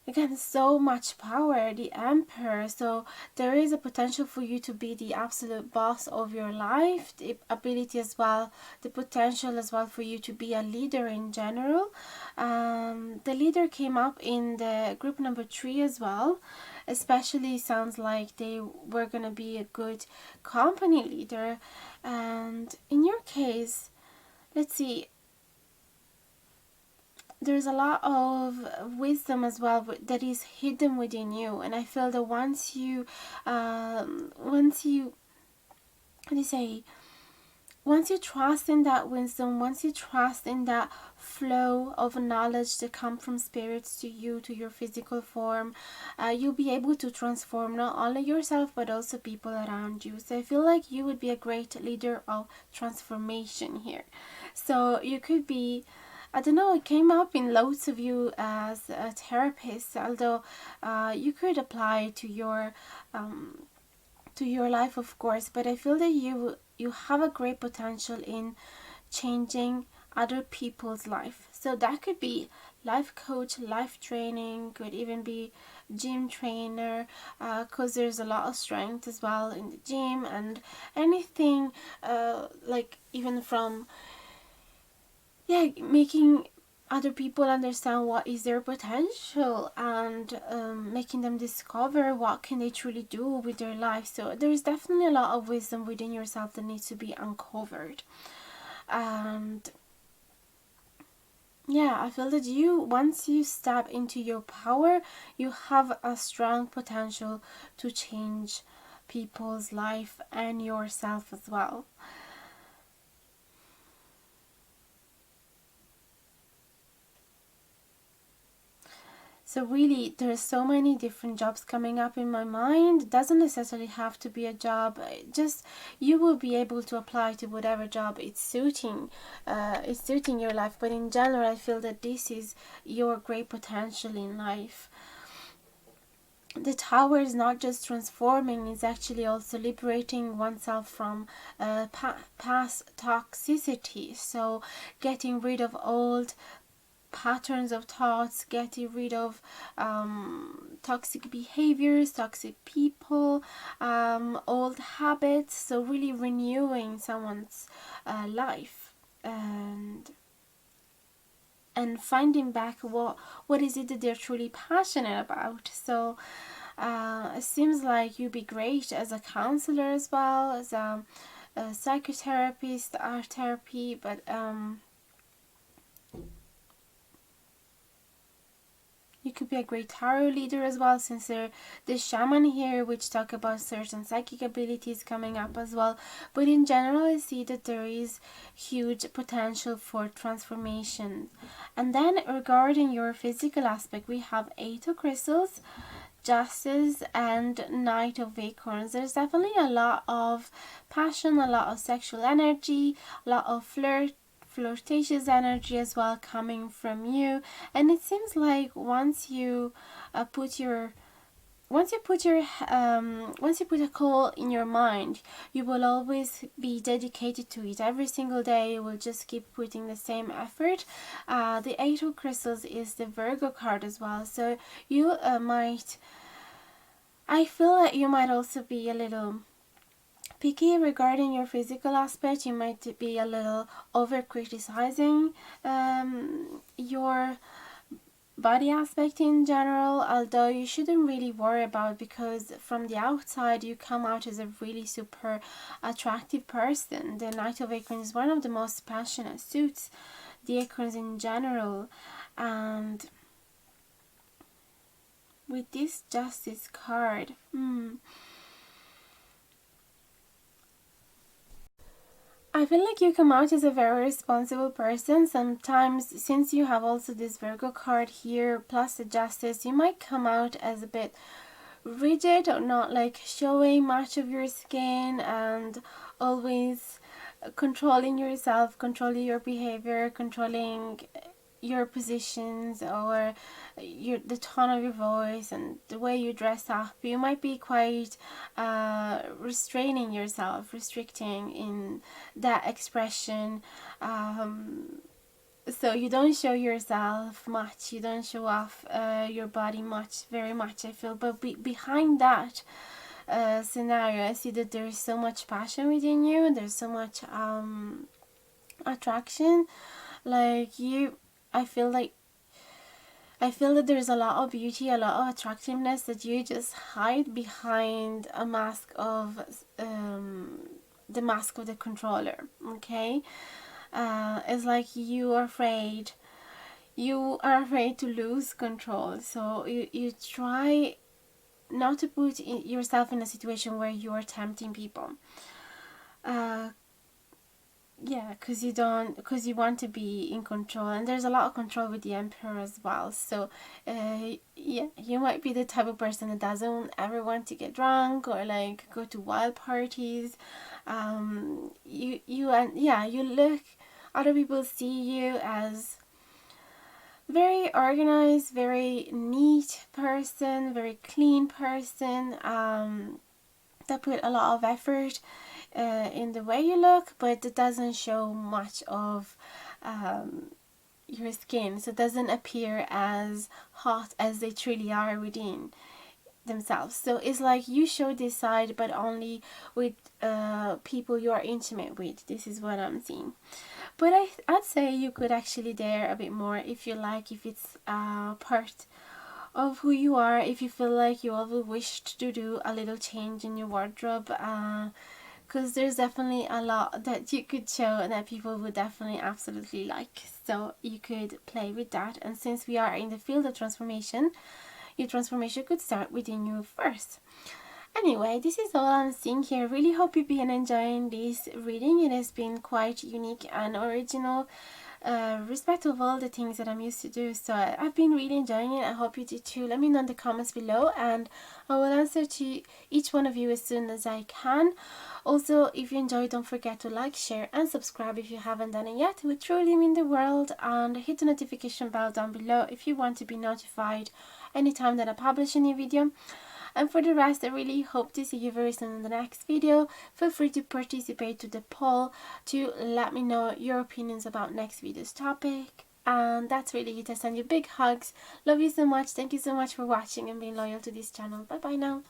again, so much power, the Emperor. So there is a potential for you to be the absolute boss of your life, the ability as well, the potential as well for you to be a leader in general. The leader came up in the group number 3 as well. Especially sounds like they were going to be a good company leader. And in your case, let's see, there's a lot of wisdom as well that is hidden within you, and I feel that once you trust in that wisdom, once you trust in that flow of knowledge that come from spirits to you, to your physical form, you'll be able to transform not only yourself but also people around you. So I feel like you would be a great leader of transformation here. So you could be, I don't know, it came up in loads of you as a therapist, although you could apply to your life, of course, but I feel that you have a great potential in changing other people's life. So that could be life coach, life training, could even be gym trainer, because there's a lot of strength as well in the gym, and anything like even from making other people understand what is their potential, and making them discover what can they truly do with their life. So there's definitely a lot of wisdom within yourself that needs to be uncovered. And yeah, I feel that once you step into your power, you have a strong potential to change people's life and yourself as well. So really, there's so many different jobs coming up in my mind. It doesn't necessarily have to be a job. Just you will be able to apply to whatever job it's suiting your life. But in general, I feel that this is your great potential in life. The tower is not just transforming, it's actually also liberating oneself from past toxicity. So getting rid of old patterns of thoughts, getting rid of toxic behaviors, toxic people, old habits. So really renewing someone's life, and finding back what is it that they're truly passionate about. So it seems like you'd be great as a counselor as well, as a psychotherapist, art therapy, but you could be a great tarot leader as well, since there's the shaman here, which talk about certain psychic abilities coming up as well. But in general, I see that there is huge potential for transformation. And then regarding your physical aspect, we have 8 of crystals, Justice, and Knight of Acorns. There's definitely a lot of passion, a lot of sexual energy, a lot of flirtatious energy as well coming from you. And it seems like once you put a goal in your mind, you will always be dedicated to it. Every single day you will just keep putting the same effort. The 8 of crystals is the Virgo card as well, so you I feel that you might also be a little picky regarding your physical aspect. You might be a little over criticizing your body aspect in general, although you shouldn't really worry about it, because from the outside you come out as a really super attractive person. The Knight of Acorns is one of the most passionate suits, the Acorns in general. And with this Justice card, I feel like you come out as a very responsible person. Sometimes, since you have also this Virgo card here, plus the Justice, you might come out as a bit rigid, or not like showing much of your skin, and always controlling yourself, controlling your behavior, controlling your positions, or the tone of your voice and the way you dress up. You might be quite restraining yourself, restricting in that expression, so you don't show yourself much, you don't show off your body very much, I feel. But behind that scenario, I see that there's so much passion within you, and there's so much attraction. Like I feel that there's a lot of beauty, a lot of attractiveness that you just hide behind a mask of the mask of the controller. Okay, it's like you are afraid to lose control, so you try not to put yourself in a situation where you are tempting people. Yeah, because you want to be in control, and there's a lot of control with the Emperor as well. So yeah, you might be the type of person that doesn't ever want to get drunk or like go to wild parties. You look, other people see you as very organized, very neat person, very clean person, that put a lot of effort in the way you look, but it doesn't show much of your skin, so it doesn't appear as hot as they truly are within themselves. So it's like you show this side, but only with people you are intimate with. This is what I'm seeing. But I'd say you could actually dare a bit more if you like, if it's part of who you are, if you feel like you always wished to do a little change in your wardrobe, because there's definitely a lot that you could show that people would definitely absolutely like. So you could play with that. And since we are in the field of transformation, your transformation could start within you first. Anyway, this is all I'm seeing here. Really hope you've been enjoying this reading. It has been quite unique and original respect of all the things that I'm used to do. So I've been really enjoying it. I hope you did too. Let me know in the comments below, and I will answer to each one of you as soon as I can. Also, if you enjoyed, don't forget to like, share and subscribe if you haven't done it yet. It would truly mean the world. And hit the notification bell down below if you want to be notified anytime that I publish a new video. And for the rest, I really hope to see you very soon in the next video. Feel free to participate to the poll to let me know your opinions about next video's topic. And that's really it. I send you big hugs. Love you so much. Thank you so much for watching and being loyal to this channel. Bye bye now.